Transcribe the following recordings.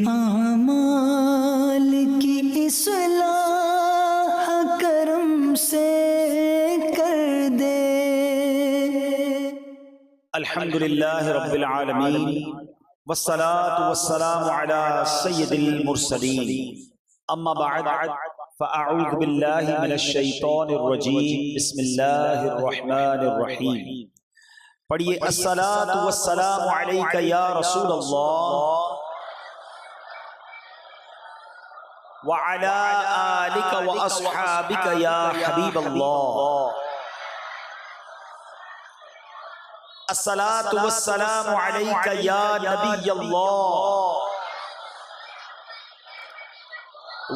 اعمال کی اصلاح کرم سے کر دے۔ الحمدللہ رب العالمین والصلاة والسلام علی سید المرسلین، اما بعد فاعوذ باللہ من الشیطان الرجیم، بسم اللہ الرحمن الرحیم۔ پڑھیے الصلاة والسلام علیک یا رسول اللہ وعلی آلک واصحابک یا حبیب اللہ۔ الصلاۃ والسلام علیک یا نبی اللہ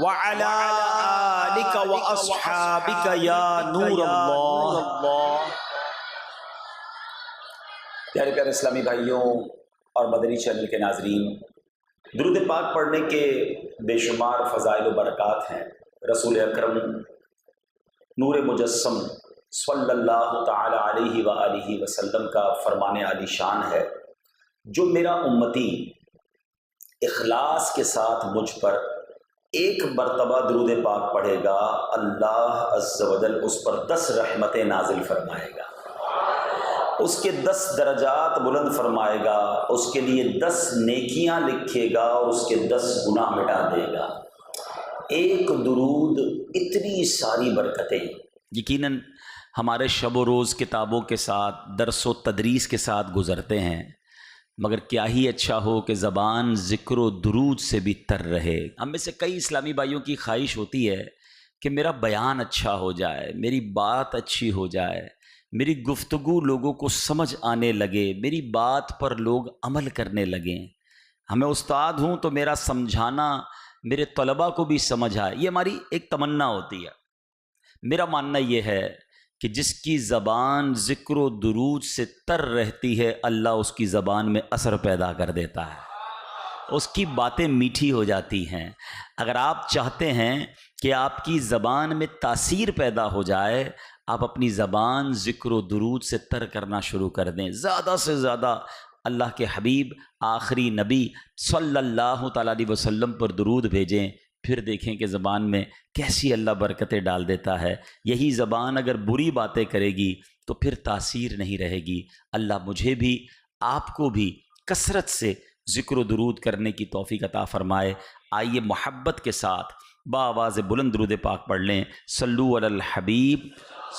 وعلی آلک واصحابک یا نور اللہ۔ پیارے پیارے اسلامی بھائیوں اور مدنی چینل کے ناظرین، درود پاک پڑھنے کے بے شمار فضائل و برکات ہیں۔ رسول اکرم نور مجسم صلی اللہ تعالی علیہ وآلہ وسلم کا فرمان عالی شان ہے، جو میرا امتی اخلاص کے ساتھ مجھ پر ایک مرتبہ درود پاک پڑھے گا، اللہ عز و جل اس پر 10 رحمتیں نازل فرمائے گا، اس کے 10 درجات بلند فرمائے گا، اس کے لیے 10 نیکیاں لکھے گا اور اس کے 10 گناہ مٹا دے گا۔ ایک درود اتنی ساری برکتیں۔ یقیناً ہمارے شب و روز کتابوں کے ساتھ، درس و تدریس کے ساتھ گزرتے ہیں، مگر کیا ہی اچھا ہو کہ زبان ذکر و درود سے بھی تر رہے۔ ہم میں سے کئی اسلامی بھائیوں کی خواہش ہوتی ہے کہ میرا بیان اچھا ہو جائے، میری بات اچھی ہو جائے، میری گفتگو لوگوں کو سمجھ آنے لگے، میری بات پر لوگ عمل کرنے لگیں۔ ہمیں استاد ہوں تو میرا سمجھانا میرے طلباء کو بھی سمجھ آئے، یہ ہماری ایک تمنا ہوتی ہے۔ میرا ماننا یہ ہے کہ جس کی زبان ذکر و درود سے تر رہتی ہے، اللہ اس کی زبان میں اثر پیدا کر دیتا ہے، اس کی باتیں میٹھی ہو جاتی ہیں۔ اگر آپ چاہتے ہیں کہ آپ کی زبان میں تاثیر پیدا ہو جائے، آپ اپنی زبان ذکر و درود سے تر کرنا شروع کر دیں، زیادہ سے زیادہ اللہ کے حبیب آخری نبی صلی اللہ تعالیٰ علیہ وسلم پر درود بھیجیں، پھر دیکھیں کہ زبان میں کیسی اللہ برکتیں ڈال دیتا ہے۔ یہی زبان اگر بری باتیں کرے گی تو پھر تاثیر نہیں رہے گی۔ اللہ مجھے بھی آپ کو بھی کثرت سے ذکر و درود کرنے کی توفیق عطا فرمائے۔ آئیے محبت کے ساتھ بآواز بلند درود پاک پڑھ لیں۔ صلو علی الحبیب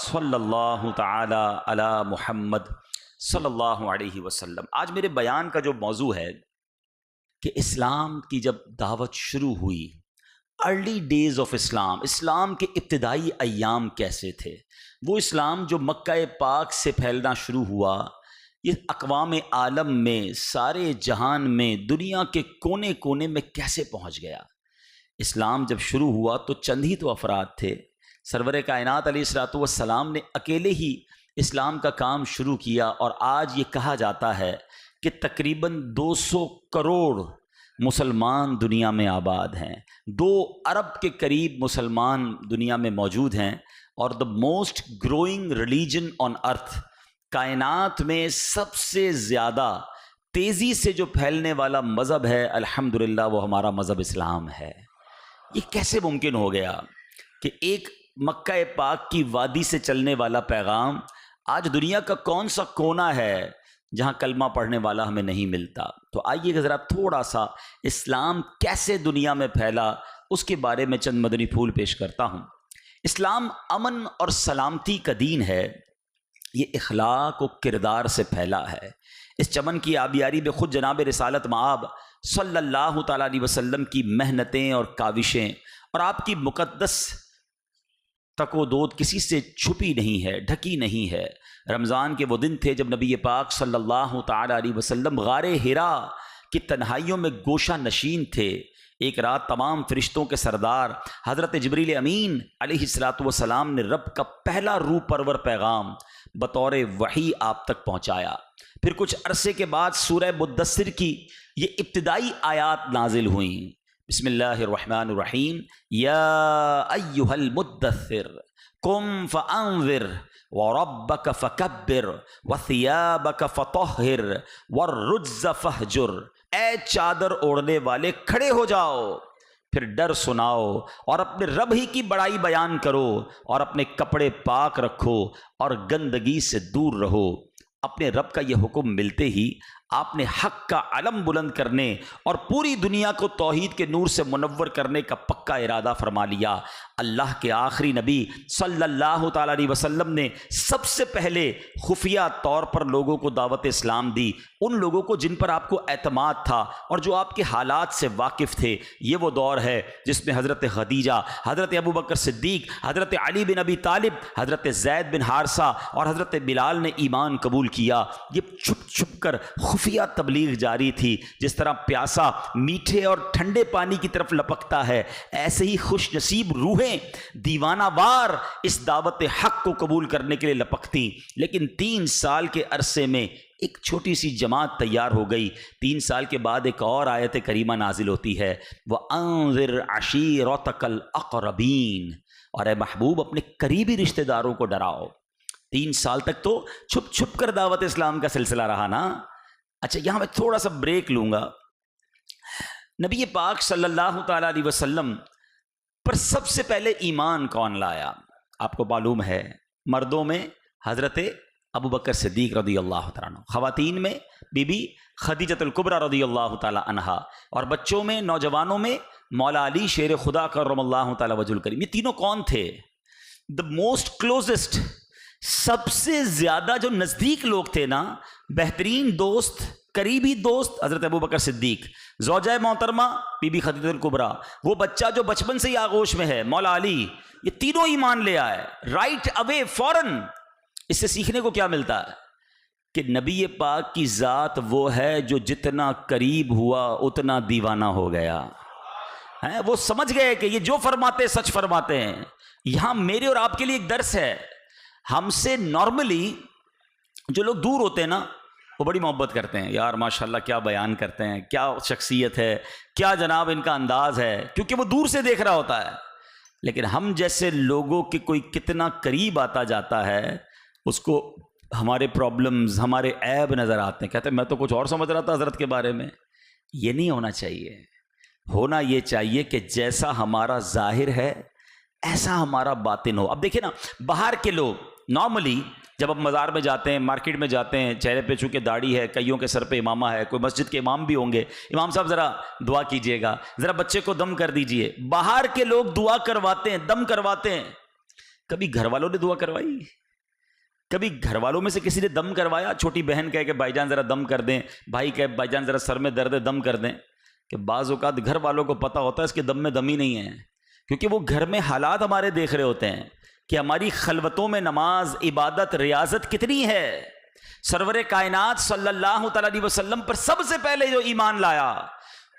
صلی اللہ تعالی علی محمد صلی اللہ علیہ وسلم۔ آج میرے بیان کا جو موضوع ہے کہ اسلام کی جب دعوت شروع ہوئی، ارلی ڈیز آف اسلام، اسلام کے ابتدائی ایام کیسے تھے، وہ اسلام جو مکہ پاک سے پھیلنا شروع ہوا، یہ اقوام عالم میں، سارے جہان میں، دنیا کے کونے کونے میں کیسے پہنچ گیا۔ اسلام جب شروع ہوا تو چند ہی تو افراد تھے۔ سرور کائنات علیہ الصلوۃ والسلام نے اکیلے ہی اسلام کا کام شروع کیا، اور آج یہ کہا جاتا ہے کہ تقریباً 200 کروڑ مسلمان دنیا میں آباد ہیں، 2 ارب کے قریب مسلمان دنیا میں موجود ہیں، اور the most growing religion on earth, کائنات میں سب سے زیادہ تیزی سے جو پھیلنے والا مذہب ہے، الحمدللہ وہ ہمارا مذہب اسلام ہے۔ یہ کیسے ممکن ہو گیا کہ ایک مکہ پاک کی وادی سے چلنے والا پیغام آج دنیا کا کون سا کونا ہے جہاں کلمہ پڑھنے والا ہمیں نہیں ملتا؟ تو آئیے ذرا تھوڑا سا اسلام کیسے دنیا میں پھیلا اس کے بارے میں چند مدنی پھول پیش کرتا ہوں۔ اسلام امن اور سلامتی کا دین ہے، یہ اخلاق و کردار سے پھیلا ہے۔ اس چمن کی آبیاری میں خود جناب رسالت مآب صلی اللہ تعالیٰ علیہ وسلم کی محنتیں اور کاوشیں اور آپ کی مقدس تک و دود کسی سے چھپی نہیں ہے، ڈھکی نہیں ہے۔ رمضان کے وہ دن تھے جب نبی پاک صلی اللہ تعالیٰ علیہ وسلم غار حرا کی تنہائیوں میں گوشہ نشین تھے۔ ایک رات تمام فرشتوں کے سردار حضرت جبریل امین علیہ الصلوۃ والسلام نے رب کا پہلا روح پرور پیغام بطور وحی آپ تک پہنچایا۔ پھر کچھ عرصے کے بعد سورہ مدثر کی یہ ابتدائی آیات نازل ہوئیں۔ بسم اللہ الرحمن الرحیم، یا ایہا المدثر قم فانذر وربک فکبر وثیابک فطہر والرجز فہجر۔ اے چادر اوڑھنے والے کھڑے ہو جاؤ، پھر ڈر سناؤ اور اپنے رب ہی کی بڑائی بیان کرو، اور اپنے کپڑے پاک رکھو اور گندگی سے دور رہو۔ اپنے رب کا یہ حکم ملتے ہی آپ نے حق کا علم بلند کرنے اور پوری دنیا کو توحید کے نور سے منور کرنے کا پکا ارادہ فرما لیا۔ اللہ کے آخری نبی صلی اللہ تعالیٰ علیہ وسلم نے سب سے پہلے خفیہ طور پر لوگوں کو دعوت اسلام دی، ان لوگوں کو جن پر آپ کو اعتماد تھا اور جو آپ کے حالات سے واقف تھے۔ یہ وہ دور ہے جس میں حضرت خدیجہ، حضرت ابو بکر صدیق، حضرت علی بن ابی طالب، حضرت زید بن حارثہ اور حضرت بلال نے ایمان قبول کیا۔ یہ چھپ چھپ کر خفیہ تبلیغ جاری تھی۔ جس طرح پیاسا میٹھے اور ٹھنڈے پانی کی طرف لپکتا ہے، ایسے ہی خوش نصیب روحیں دیوانہ وار اس دعوت حق کو قبول کرنے کے لیے لپکتی۔ لیکن 3 سال کے عرصے میں ایک چھوٹی سی جماعت تیار ہو گئی۔ 3 سال کے بعد ایک اور آیت کریمہ نازل ہوتی ہے، وَأَنذِرْ عَشِيرَتَكَ الْأَقْرَبِينَ، اور اے محبوب اپنے قریبی رشتہ داروں کو ڈراؤ۔ 3 سال تک تو چھپ چھپ کر دعوت اسلام کا سلسلہ رہا نا۔ اچھا، یہاں میں تھوڑا سا بریک لوں گا۔ نبی پاک صلی اللہ تعالیٰ علیہ وسلم پر سب سے پہلے ایمان کون لایا؟ آپ کو معلوم ہے، مردوں میں حضرت ابو بکر صدیق رضی اللہ تعالیٰ عنہ، خواتین میں بی بی خدیجۃ الکبریٰ رضی اللہ تعالیٰ عنہا، اور بچوں میں، نوجوانوں میں مولا علی شیر خدا کرم اللہ تعالیٰ وجہ الکریم۔ یہ تینوں کون تھے؟ دا موسٹ کلوزسٹ، سب سے زیادہ جو نزدیک لوگ تھے نا، بہترین دوست، قریبی دوست حضرت ابو بکر صدیق، زوجہ محترمہ بی بی خدیجہ الکبریٰ، وہ بچہ جو بچپن سے ہی آغوش میں ہے مولا علی، یہ تینوں ایمان لے آئے رائٹ اوے، فوراً۔ اس سے سیکھنے کو کیا ملتا ہے؟ کہ نبی پاک کی ذات وہ ہے جو جتنا قریب ہوا اتنا دیوانہ ہو گیا ہے۔ وہ سمجھ گئے کہ یہ جو فرماتے سچ فرماتے ہیں۔ یہاں میرے اور آپ کے لیے ایک درس ہے۔ ہم سے نارملی جو لوگ دور ہوتے ہیں نا، وہ بڑی محبت کرتے ہیں، یار ماشاءاللہ کیا بیان کرتے ہیں، کیا شخصیت ہے، کیا جناب ان کا انداز ہے، کیونکہ وہ دور سے دیکھ رہا ہوتا ہے۔ لیکن ہم جیسے لوگوں کے کوئی کتنا قریب آتا جاتا ہے، اس کو ہمارے پرابلمز، ہمارے عیب نظر آتے ہیں، کہتے ہیں میں تو کچھ اور سمجھ رہا تھا حضرت کے بارے میں۔ یہ نہیں ہونا چاہیے۔ ہونا یہ چاہیے کہ جیسا ہمارا ظاہر ہے ایسا ہمارا باطن ہو۔ اب دیکھیں نا، باہر کے لوگ نارملی جب آپ مزار میں جاتے ہیں، مارکیٹ میں جاتے ہیں، چہرے پہ چونکہ داڑھی ہے، کئیوں کے سر پہ امامہ ہے، کوئی مسجد کے امام بھی ہوں گے، امام صاحب ذرا دعا کیجئے گا، ذرا بچے کو دم کر دیجئے۔ باہر کے لوگ دعا کرواتے ہیں، دم کرواتے ہیں۔ کبھی گھر والوں نے دعا کروائی؟ کبھی گھر والوں میں سے کسی نے دم کروایا؟ چھوٹی بہن کہے کہ بھائی جان ذرا دم کر دیں، بھائی کہے بھائی جان ذرا سر میں درد ہے دم کر دیں۔ کہ بعض اوقات گھر والوں کو پتہ ہوتا ہے اس کے دم میں دم ہی نہیں ہے، کیونکہ وہ گھر میں حالات ہمارے دیکھ رہے ہوتے ہیں کہ ہماری خلوتوں میں نماز، عبادت، ریاضت کتنی ہے۔ سرور کائنات صلی اللہ تعالیٰ علیہ وسلم پر سب سے پہلے جو ایمان لایا،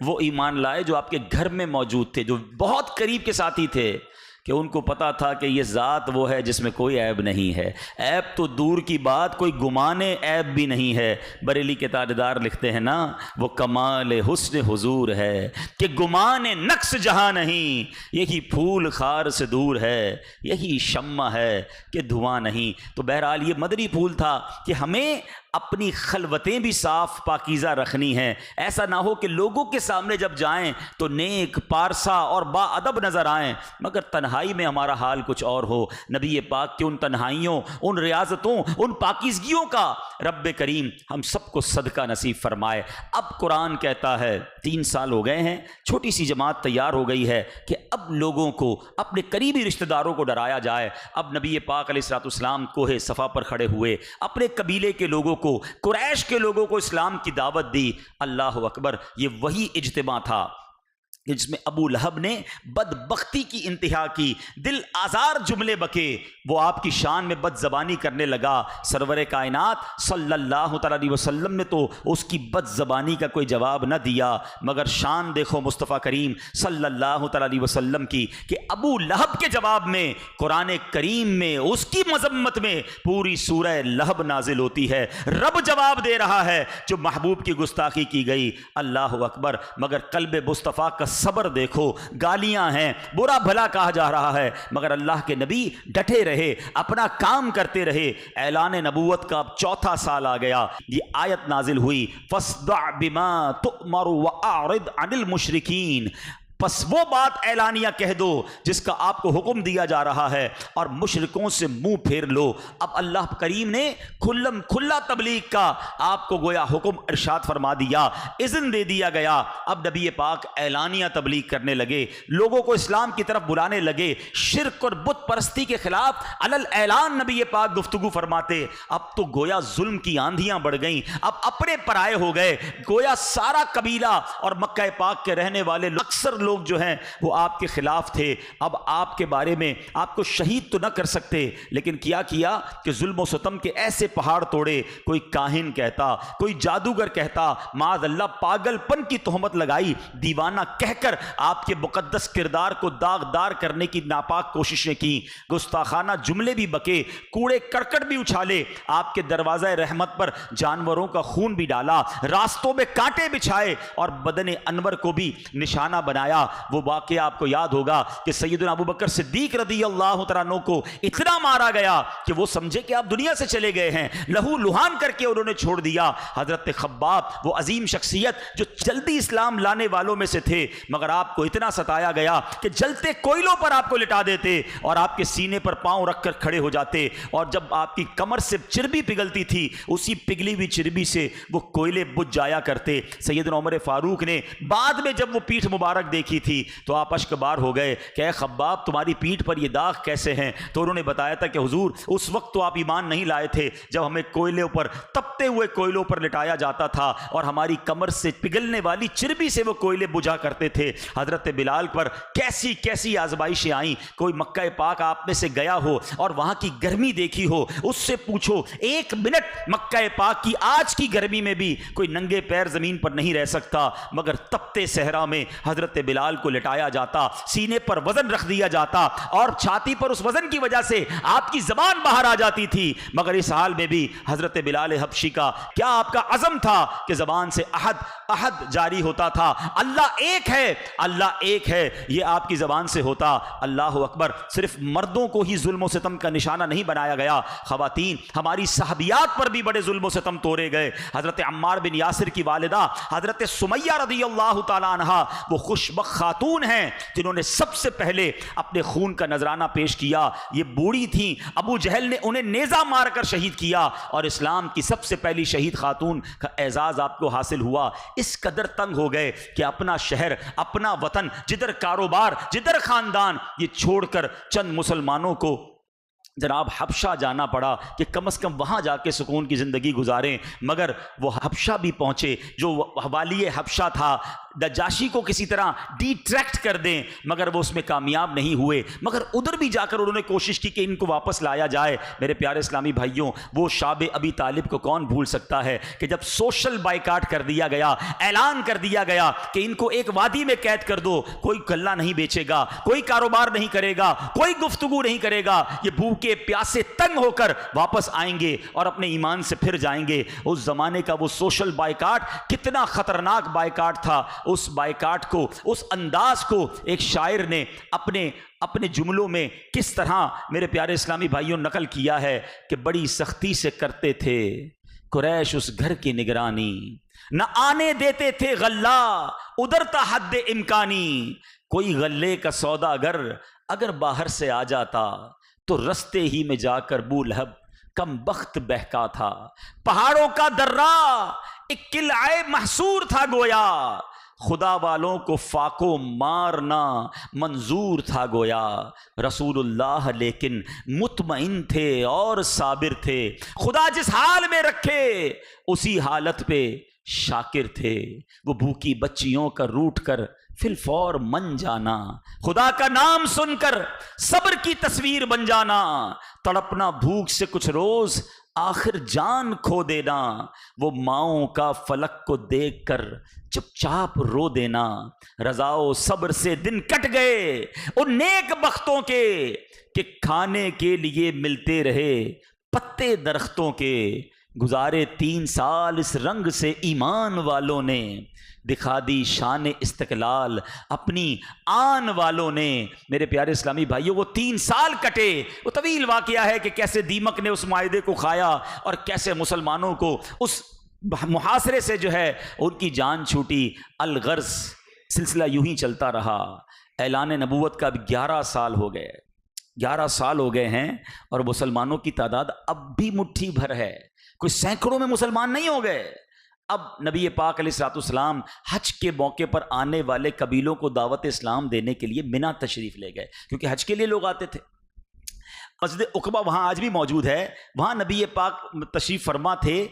وہ ایمان لائے جو آپ کے گھر میں موجود تھے، جو بہت قریب کے ساتھی تھے، کہ ان کو پتا تھا کہ یہ ذات وہ ہے جس میں کوئی عیب نہیں ہے۔ عیب تو دور کی بات، کوئی گمانے عیب بھی نہیں ہے۔ بریلی کے تاجدار لکھتے ہیں نا، وہ کمال حسن حضور ہے کہ گمان نقص جہاں نہیں، یہی پھول خار سے دور ہے، یہی شمع ہے کہ دھواں نہیں۔ تو بہرحال یہ مدنی پھول تھا کہ ہمیں اپنی خلوتیں بھی صاف پاکیزہ رکھنی ہیں۔ ایسا نہ ہو کہ لوگوں کے سامنے جب جائیں تو نیک، پارسا اور با ادب نظر آئیں، مگر تنہائی میں ہمارا حال کچھ اور ہو۔ نبی پاک کی ان تنہائیوں، ان ریاضتوں، ان پاکیزگیوں کا رب کریم ہم سب کو صدقہ نصیب فرمائے۔ اب قرآن کہتا ہے 3 سال ہو گئے ہیں، چھوٹی سی جماعت تیار ہو گئی ہے کہ اب لوگوں کو، اپنے قریبی رشتہ داروں کو ڈرایا جائے۔ اب نبی پاک علیہ الصلوۃ والسلام کوہ صفا پر کھڑے ہوئے، اپنے قبیلے کے لوگوں کو، قریش کے لوگوں کو اسلام کی دعوت دی۔ اللہ اکبر، یہ وہی اجتماع تھا جس میں ابو لہب نے بدبختی کی انتہا کی، دل آزار جملے بکے، وہ آپ کی شان میں بد زبانی کرنے لگا۔ سرور کائنات صلی اللہ تعالیٰ علیہ وسلم نے تو اس کی بد زبانی کا کوئی جواب نہ دیا، مگر شان دیکھو مصطفیٰ کریم صلی اللہ تعالیٰ علیہ وسلم کی کہ ابو لہب کے جواب میں قرآن کریم میں اس کی مذمت میں پوری سورہ لہب نازل ہوتی ہے۔ رب جواب دے رہا ہے جو محبوب کی گستاخی کی گئی۔ اللہ اکبر، مگر قلب مصطفیٰ کا صبر دیکھو، گالیاں ہیں، برا بھلا کہا جا رہا ہے، مگر اللہ کے نبی ڈٹے رہے، اپنا کام کرتے رہے۔ اعلان نبوت کا اب چوتھا سال آ گیا، یہ آیت نازل ہوئی، فاصدع بما تؤمر واعرض عن المشرکین، پس وہ بات اعلانیہ کہہ دو جس کا آپ کو حکم دیا جا رہا ہے اور مشرکوں سے منہ پھیر لو۔ اب اللہ کریم نے کھلم کھلا تبلیغ کا آپ کو گویا حکم ارشاد فرما دیا، اذن دے دیا گیا۔ اب نبی پاک اعلانیہ تبلیغ کرنے لگے، لوگوں کو اسلام کی طرف بلانے لگے، شرک اور بت پرستی کے خلاف علل اعلان نبی پاک گفتگو فرماتے۔ اب تو گویا ظلم کی آندھیاں بڑھ گئیں، اب اپنے پرائے ہو گئے، گویا سارا قبیلہ اور مکہ پاک کے رہنے والے اکثر لوگ جو ہیں وہ آپ کے خلاف تھے۔ اب آپ کے بارے میں آپ کو شہید تو نہ کر سکتے، لیکن کیا کہ ظلم و ستم کے ایسے پہاڑ توڑے، کوئی کاہن کہتا، کوئی جادوگر کہتا، معاذ اللہ پاگل پن کی تہمت لگائی، دیوانہ کہہ کر آپ کے مقدس کردار کو داغدار کرنے کی ناپاک کوششیں کی، گستاخانہ جملے بھی بکے، کوڑے کرکٹ بھی اچھالے، آپ کے دروازہ رحمت پر جانوروں کا خون بھی ڈالا، راستوں میں کانٹے بچھائے اور بدن انور کو بھی نشانہ بنایا۔ وہ واقعہ آپ کو یاد ہوگا کہ سیدنا ابوبکر صدیق رضی اللہ تعالیٰ عنہ کو اتنا مارا گیا کہ وہ سمجھے کہ آپ دنیا سے چلے گئے ہیں، لہو لہان کر کے انہوں نے چھوڑ دیا۔ حضرت خباب وہ عظیم شخصیت جو جلدی اسلام لانے والوں میں سے تھے، مگر آپ کو اتنا ستایا گیا کہ جلتے کوئلوں پر آپ کو لٹا دیتے اور آپ کے سینے پر پاؤں رکھ کر کھڑے ہو جاتے، اور جب آپ کی کمر سے چربی پگھلتی تھی اسی پگھلی ہوئی چربی سے وہ کوئلے بجھ جایا کرتے۔ سیدنا عمر فاروق نے بعد میں جب وہ پیٹھ مبارک دیکھی تھی تو آپ اشک بار ہو گئے کہ اے خباب تمہاری پیٹھ پر یہ داغ کیسے ہیں؟ تو انہوں نے بتایا تھا کہ حضور اس وقت تو آپ ایمان نہیں لائے تھے جب ہمیں کوئلوں پر، تپتے ہوئے کوئلوں پر لٹایا جاتا تھا اور ہماری کمر سے پگھلنے والی چربی سے وہ کوئلے بجھا کرتے تھے۔ حضرت بلال پر کیسی کیسی آزمائشیں آئیں۔ کوئی مکہ پاک آپ میں سے گیا ہو اور وہاں کی گرمی دیکھی ہو، اس سے پوچھو ایک منٹ مکہ پاک کی آج کی گرمی میں بھی کوئی ننگے پیر زمین پر نہیں رہ سکتا، مگر تپتے صحرا میں حضرت بلال کو لٹایا جاتا، سینے پر وزن رکھ دیا جاتا اور چھاتی پر اس وزن کی وجہ سے آپ کی زبان باہر آ جاتی تھی، مگر اس حال میں بھی حضرت بلال حبشی کا کیا آپ کا عزم تھا کہ زبان سے احد احد جاری ہوتا تھا، اللہ ایک ہے، اللہ ایک ہے، یہ آپ کی زبان سے ہوتا۔ اللہ اکبر۔ صرف مردوں کو ہی ظلم و ستم کا نشانہ نہیں بنایا گیا، خواتین ہماری صحابیات پر بھی بڑے ظلم و ستم توڑے گئے۔ حضرت عمار بن یاسر کی والدہ حضرت سمیہ رضی اللہ تعالی عنہا وہ خوشبخت خاتون ہیں جنہوں نے سب سے پہلے اپنے خون کا نذرانہ پیش کیا۔ یہ بوڑھی تھیں، ابو جہل نے انہیں نیزہ مار کر شہید کیا اور اسلام کی سب سے پہلی شہید خاتون کا اعزاز آپ کو حاصل ہوا۔ اس قدر تنگ ہو گئے کہ اپنا شہر، اپنا وطن، جدھر کاروبار، جدھر خاندان، یہ چھوڑ کر چند مسلمانوں کو جناب حبشہ جانا پڑا کہ کم از کم وہاں جا کے سکون کی زندگی گزاریں، مگر وہ حبشہ بھی پہنچے، جو والی حبشہ تھا نجاشی کو کسی طرح ڈی ٹریکٹ کر دیں، مگر وہ اس میں کامیاب نہیں ہوئے، مگر ادھر بھی جا کر انہوں نے کوشش کی کہ ان کو واپس لایا جائے۔ میرے پیارے اسلامی بھائیوں، وہ شاب ابی طالب کو کون بھول سکتا ہے کہ جب سوشل بائیکاٹ کر دیا گیا، اعلان کر دیا گیا کہ ان کو ایک وادی میں قید کر دو، کوئی غلہ نہیں بیچے گا، کوئی کاروبار نہیں کرے گا، کوئی گفتگو نہیں کرے گا، یہ بھوکے پیاسے تنگ ہو کر واپس آئیں گے اور اپنے ایمان سے پھر جائیں گے۔ اس زمانے کا وہ سوشل بائیکاٹ کتنا خطرناک بائیکاٹ تھا، اس بائیکاٹ کو، اس انداز کو ایک شاعر نے اپنے جملوں میں کس طرح میرے پیارے اسلامی بھائیوں نقل کیا ہے کہ بڑی سختی سے کرتے تھے قریش اس گھر کی نگرانی، نہ آنے دیتے تھے غلہ ادھر تا حد امکانی، کوئی غلے کا سودا اگر باہر سے آ جاتا تو رستے ہی میں جا کر بو لہب کم بخت بہکا تھا، پہاڑوں کا درہ ایک قلعہ محصور تھا گویا، خدا والوں کو فاقو مارنا منظور تھا گویا، رسول اللہ لیکن مطمئن تھے اور صابر تھے، خدا جس حال میں رکھے اسی حالت پہ شاکر تھے، وہ بھوکی بچیوں کا روٹ کر فی الفور من جانا، خدا کا نام سن کر صبر کی تصویر بن جانا، تڑپنا بھوک سے کچھ روز آخر جان کھو دینا، وہ ماؤں کا فلک کو دیکھ کر چپ چاپ رو دینا، رضا و صبر سے دن کٹ گئے ان نیک بختوں کے کہ کھانے کے لیے ملتے رہے پتے درختوں کے، گزارے 3 سال اس رنگ سے ایمان والوں نے، دکھا دی شان استقلال اپنی آن والوں نے۔ میرے پیارے اسلامی بھائیوں، وہ 3 سال کٹے، وہ طویل واقعہ ہے کہ کیسے دیمک نے اس معاہدے کو کھایا اور کیسے مسلمانوں کو اس محاصرے سے جو ہے ان کی جان چھوٹی۔ الغرض سلسلہ یوں ہی چلتا رہا۔ اعلان نبوت کا اب 11 سال ہو گئے، 11 سال ہو گئے ہیں، اور مسلمانوں کی تعداد اب بھی مٹھی بھر ہے، کوئی سینکڑوں میں مسلمان نہیں ہو گئے۔ اب نبی پاک علیہ الصلوۃ والسلام حج کے موقع پر آنے والے قبیلوں کو دعوت اسلام دینے کے لیے منا تشریف لے گئے، کیونکہ حج کے لیے لوگ آتے تھے۔ مسجد عقبہ وہاں آج بھی موجود ہے، وہاں نبی پاک تشریف فرما تھے۔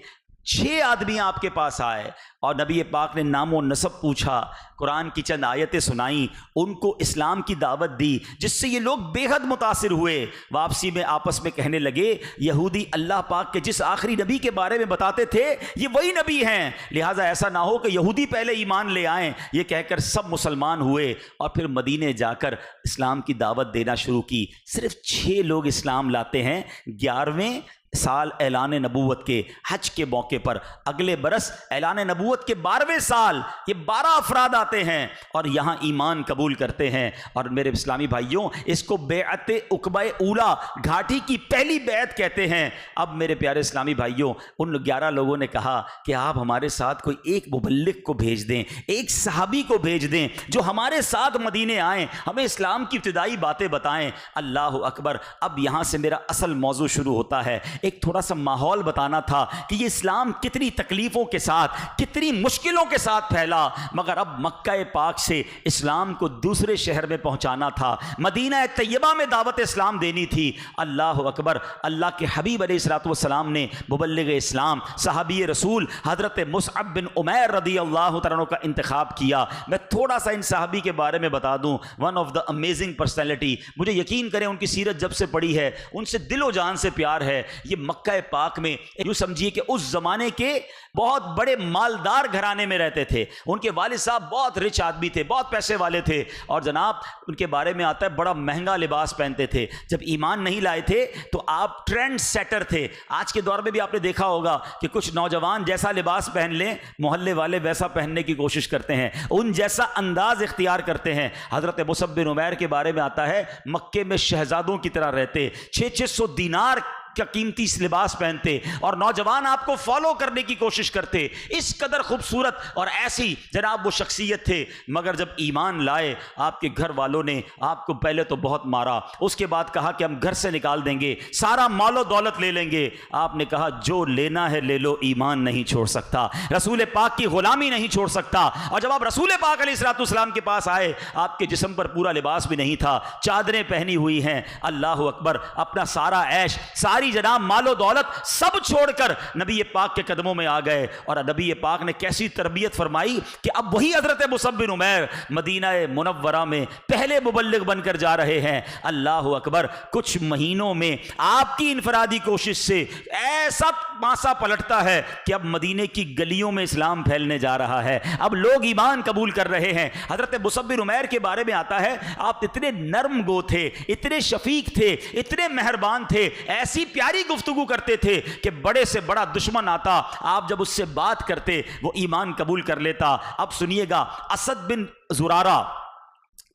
6 آدمی آپ کے پاس آئے اور نبی پاک نے نام و نسب پوچھا، قرآن کی چند آیتیں سنائیں، ان کو اسلام کی دعوت دی، جس سے یہ لوگ بے حد متاثر ہوئے۔ واپسی میں آپس میں کہنے لگے، یہودی اللہ پاک کے جس آخری نبی کے بارے میں بتاتے تھے یہ وہی نبی ہیں، لہٰذا ایسا نہ ہو کہ یہودی پہلے ایمان لے آئیں۔ یہ کہہ کر سب مسلمان ہوئے اور پھر مدینے جا کر اسلام کی دعوت دینا شروع کی۔ صرف 6 لوگ اسلام لاتے ہیں 11ویں سال اعلان نبوت کے حج کے موقع پر۔ اگلے برس اعلان نبوت کے 12ویں سال یہ 12 افراد آتے ہیں اور یہاں ایمان قبول کرتے ہیں۔ اور میرے اسلامی بھائیوں، اس کو بیعت عقبہ اولا، گھاٹی کی پہلی بیعت کہتے ہیں۔ اب میرے پیارے اسلامی بھائیوں، ان 11 لوگوں نے کہا کہ آپ ہمارے ساتھ کوئی ایک مبلغ کو بھیج دیں، ایک صحابی کو بھیج دیں جو ہمارے ساتھ مدینے آئیں، ہمیں اسلام کی ابتدائی باتیں بتائیں۔ اللہ اکبر! اب یہاں سے میرا اصل موضوع شروع ہوتا ہے۔ ایک تھوڑا سا ماحول بتانا تھا کہ یہ اسلام کتنی تکلیفوں کے ساتھ، کتنی مشکلوں کے ساتھ پھیلا، مگر اب مکہ پاک سے اسلام کو دوسرے شہر میں پہنچانا تھا، مدینہ طیبہ میں دعوت اسلام دینی تھی۔ اللہ اکبر! اللہ کے حبیب علیہ الصلوۃ والسلام نے مبلغ اسلام، صحابی رسول حضرت مصعب بن عمیر رضی اللہ تعالیٰ عنہ کا انتخاب کیا۔ میں تھوڑا سا ان صحابی کے بارے میں بتا دوں، one of the amazing personality. مجھے یقین کریں ان کی سیرت جب سے پڑھی ہے، ان سے دل و جان سے پیار ہے۔ یہ مکہ پاک میں یوں سمجھیے کہ اس زمانے کے بہت بڑے مالدار گھرانے میں رہتے تھے، ان کے والد صاحب بہت رچ آدمی تھے، بہت پیسے والے تھے، اور جناب ان کے بارے میں آتا ہے بڑا مہنگا لباس پہنتے تھے۔ جب ایمان نہیں لائے تھے تو آپ ٹرینڈ سیٹر تھے۔ آج کے دور میں بھی آپ نے دیکھا ہوگا کہ کچھ نوجوان جیسا لباس پہن لیں، محلے والے ویسا پہننے کی کوشش کرتے ہیں، ان جیسا انداز اختیار کرتے ہیں۔ حضرت مصعب بن عمیر کے بارے میں آتا ہے مکے میں شہزادوں کی طرح رہتے، 600 دینار کا قیمتی لباس پہنتے، اور نوجوان آپ کو فالو کرنے کی کوشش کرتے۔ اس قدر خوبصورت اور ایسی جناب وہ شخصیت تھے، مگر جب ایمان لائے آپ کے گھر والوں نے آپ کو پہلے تو بہت مارا، اس کے بعد کہا کہ ہم گھر سے نکال دیں گے، سارا مال و دولت لے لیں گے۔ آپ نے کہا جو لینا ہے لے لو، ایمان نہیں چھوڑ سکتا، رسول پاک کی غلامی نہیں چھوڑ سکتا۔ اور جب آپ رسول پاک علیہ الصلوۃ والسلام کے پاس آئے، آپ کے جسم پر پورا لباس بھی نہیں تھا، چادریں پہنی ہوئی ہیں۔ اللہ اکبر! اپنا سارا عیش، ساری جناب مال و دولت سب چھوڑ کر نبی پاک کے قدموں میں آ گئے، اور نبی پاک نے کیسی تربیت فرمائی کہ اب وہی حضرت مصعب بن عمیر مدینہ منورہ میں پہلے مبلغ بن کر جا رہے ہیں۔ اللہ اکبر! کچھ مہینوں میں آپ کی انفرادی کوشش سے ایسا پانسا پلٹتا ہے کہ اب مدینے کی گلیوں میں اسلام پھیلنے جا رہا ہے، اب لوگ ایمان قبول کر رہے ہیں۔ حضرت مصعب بن عمیر کے بارے میں آتا ہے آپ اتنے نرم گو تھے، اتنے شفیق تھے، اتنے مہربان تھے، ایسی پیاری گفتگو کرتے تھے کہ بڑے سے بڑا دشمن آتا، آپ جب اس سے بات کرتے وہ ایمان قبول کر لیتا۔ اب سنیے گا، اسد بن زرارہ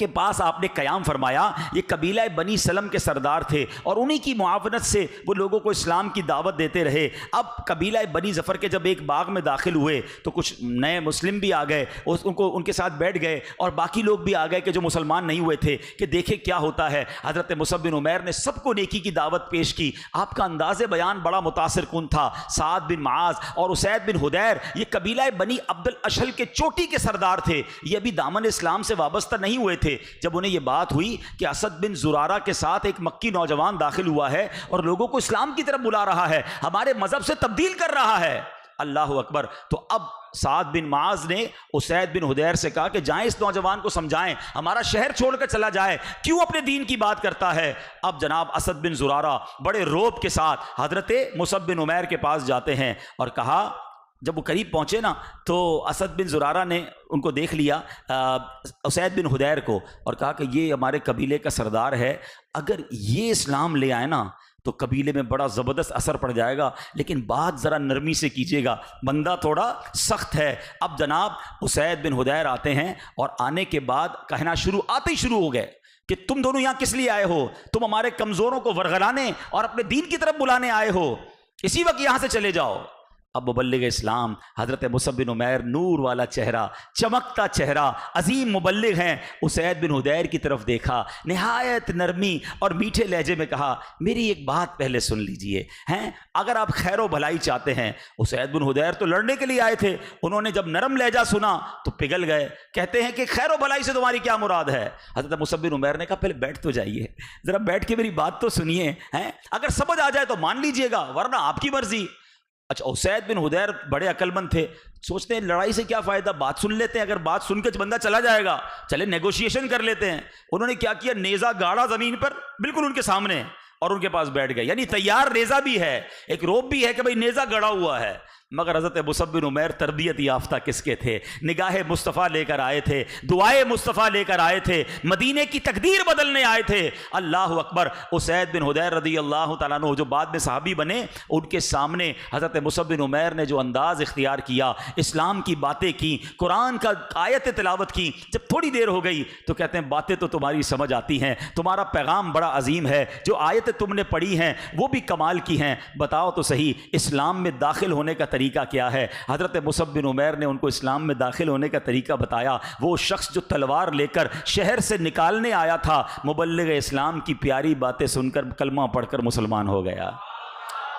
کے پاس آپ نے قیام فرمایا۔ یہ قبیلہ بنی سلم کے سردار تھے اور انہی کی معاونت سے وہ لوگوں کو اسلام کی دعوت دیتے رہے۔ اب قبیلہ بنی ظفر کے جب ایک باغ میں داخل ہوئے تو کچھ نئے مسلم بھی آ گئے، ان کے ساتھ بیٹھ گئے، اور باقی لوگ بھی آ گئے کہ جو مسلمان نہیں ہوئے تھے کہ دیکھیں کیا ہوتا ہے۔ حضرت مصعب بن عمیر نے سب کو نیکی کی دعوت پیش کی۔ آپ کا انداز بیان بڑا متاثر کن تھا۔ سعد بن معاذ اور اسید بن حدیر یہ قبیلہ بنی عبد الاشہل کے چوٹی کے سردار تھے، یہ ابھی دامن اسلام سے وابستہ نہیں ہوئے تھے۔ جب انہیں یہ بات ہوئی کہ اسد بن زرارہ کے ساتھ ایک مکی نوجوان داخل ہوا ہے اور لوگوں کو اسلام کی طرف بلا رہا ہے، ہمارے مذہب سے تبدیل کر رہا ہے، اللہ اکبر! تو اب سعد بن معاذ نے اسید بن حدیر سے کہا کہ جائیں اس نوجوان کو سمجھائیں، ہمارا شہر چھوڑ کر چلا جائے، کیوں اپنے دین کی بات کرتا ہے۔ اب جناب اسد بن زرارہ بڑے روب کے ساتھ حضرت مصعب بن عمیر کے پاس جاتے ہیں اور کہا، جب وہ قریب پہنچے نا تو اسد بن زرارہ نے ان کو دیکھ لیا، اسید بن حدیر کو، اور کہا کہ یہ ہمارے قبیلے کا سردار ہے، اگر یہ اسلام لے آئے نا تو قبیلے میں بڑا زبردست اثر پڑ جائے گا، لیکن بات ذرا نرمی سے کیجیے گا، بندہ تھوڑا سخت ہے۔ اب جناب اسید بن حدیر آتے ہیں، اور آنے کے بعد کہنا آتے ہی شروع ہو گئے کہ تم دونوں یہاں کس لیے آئے ہو؟ تم ہمارے کمزوروں کو ورغلانے اور اپنے دین کی طرف بلانے آئے ہو، اسی وقت یہاں سے چلے جاؤ۔ اب مبلغ اسلام حضرت مصعب بن عمیر، نور والا چہرہ، چمکتا چہرہ، عظیم مبلغ ہیں، اسید بن حدیر کی طرف دیکھا، نہایت نرمی اور میٹھے لہجے میں کہا میری ایک بات پہلے سن لیجئے، ہیں اگر آپ خیر و بھلائی چاہتے ہیں۔ اسید بن حدیر تو لڑنے کے لیے آئے تھے، انہوں نے جب نرم لہجہ سنا تو پگھل گئے، کہتے ہیں کہ خیر و بھلائی سے تمہاری کیا مراد ہے؟ حضرت مصعب بن عمیر نے کہا پہلے بیٹھ تو جائیے، ذرا بیٹھ کے میری بات تو سنیے، ہیں اگر سمجھ آ جائے تو مان لیجئے گا، ورنہ آپ کی مرضی۔ اچھا اسید بن حدیر بڑے عقل مند تھے، سوچتے ہیں لڑائی سے کیا فائدہ، بات سن لیتے ہیں، اگر بات سن کے بندہ چلا جائے گا چلے نیگوشیشن کر لیتے ہیں۔ انہوں نے کیا کیا، نیزہ گاڑا زمین پر بالکل ان کے سامنے، اور ان کے پاس بیٹھ گئے، یعنی تیار نیزہ بھی ہے، ایک روپ بھی ہے کہ بھئی نیزہ گڑا ہوا ہے۔ مگر حضرت مصعب بن عمیر تربیت یافتہ کس کے تھے، نگاہ مصطفیٰ لے کر آئے تھے، دعائے مصطفیٰ لے کر آئے تھے، مدینے کی تقدیر بدلنے آئے تھے۔ اللہ اکبر۔ اسید بن حدیر رضی اللہ تعالیٰ عنہ جو بعد میں صحابی بنے، ان کے سامنے حضرت مصعب بن عمیر نے جو انداز اختیار کیا، اسلام کی باتیں کی، قرآن کا آیت تلاوت کی، جب تھوڑی دیر ہو گئی تو کہتے ہیں باتیں تو تمہاری سمجھ آتی ہیں، تمہارا پیغام بڑا عظیم ہے، جو آیتیں تم نے پڑھی ہیں وہ بھی کمال کی ہیں، بتاؤ تو صحیح اسلام میں داخل ہونے کا طریقہ کیا ہے؟ حضرت مصعب بن عمیر نے ان کو اسلام میں داخل ہونے کا طریقہ بتایا۔ وہ شخص جو تلوار لے کر شہر سے نکالنے آیا تھا، مبلغ اسلام کی پیاری باتیں سن کر کلمہ پڑھ کر مسلمان ہو گیا۔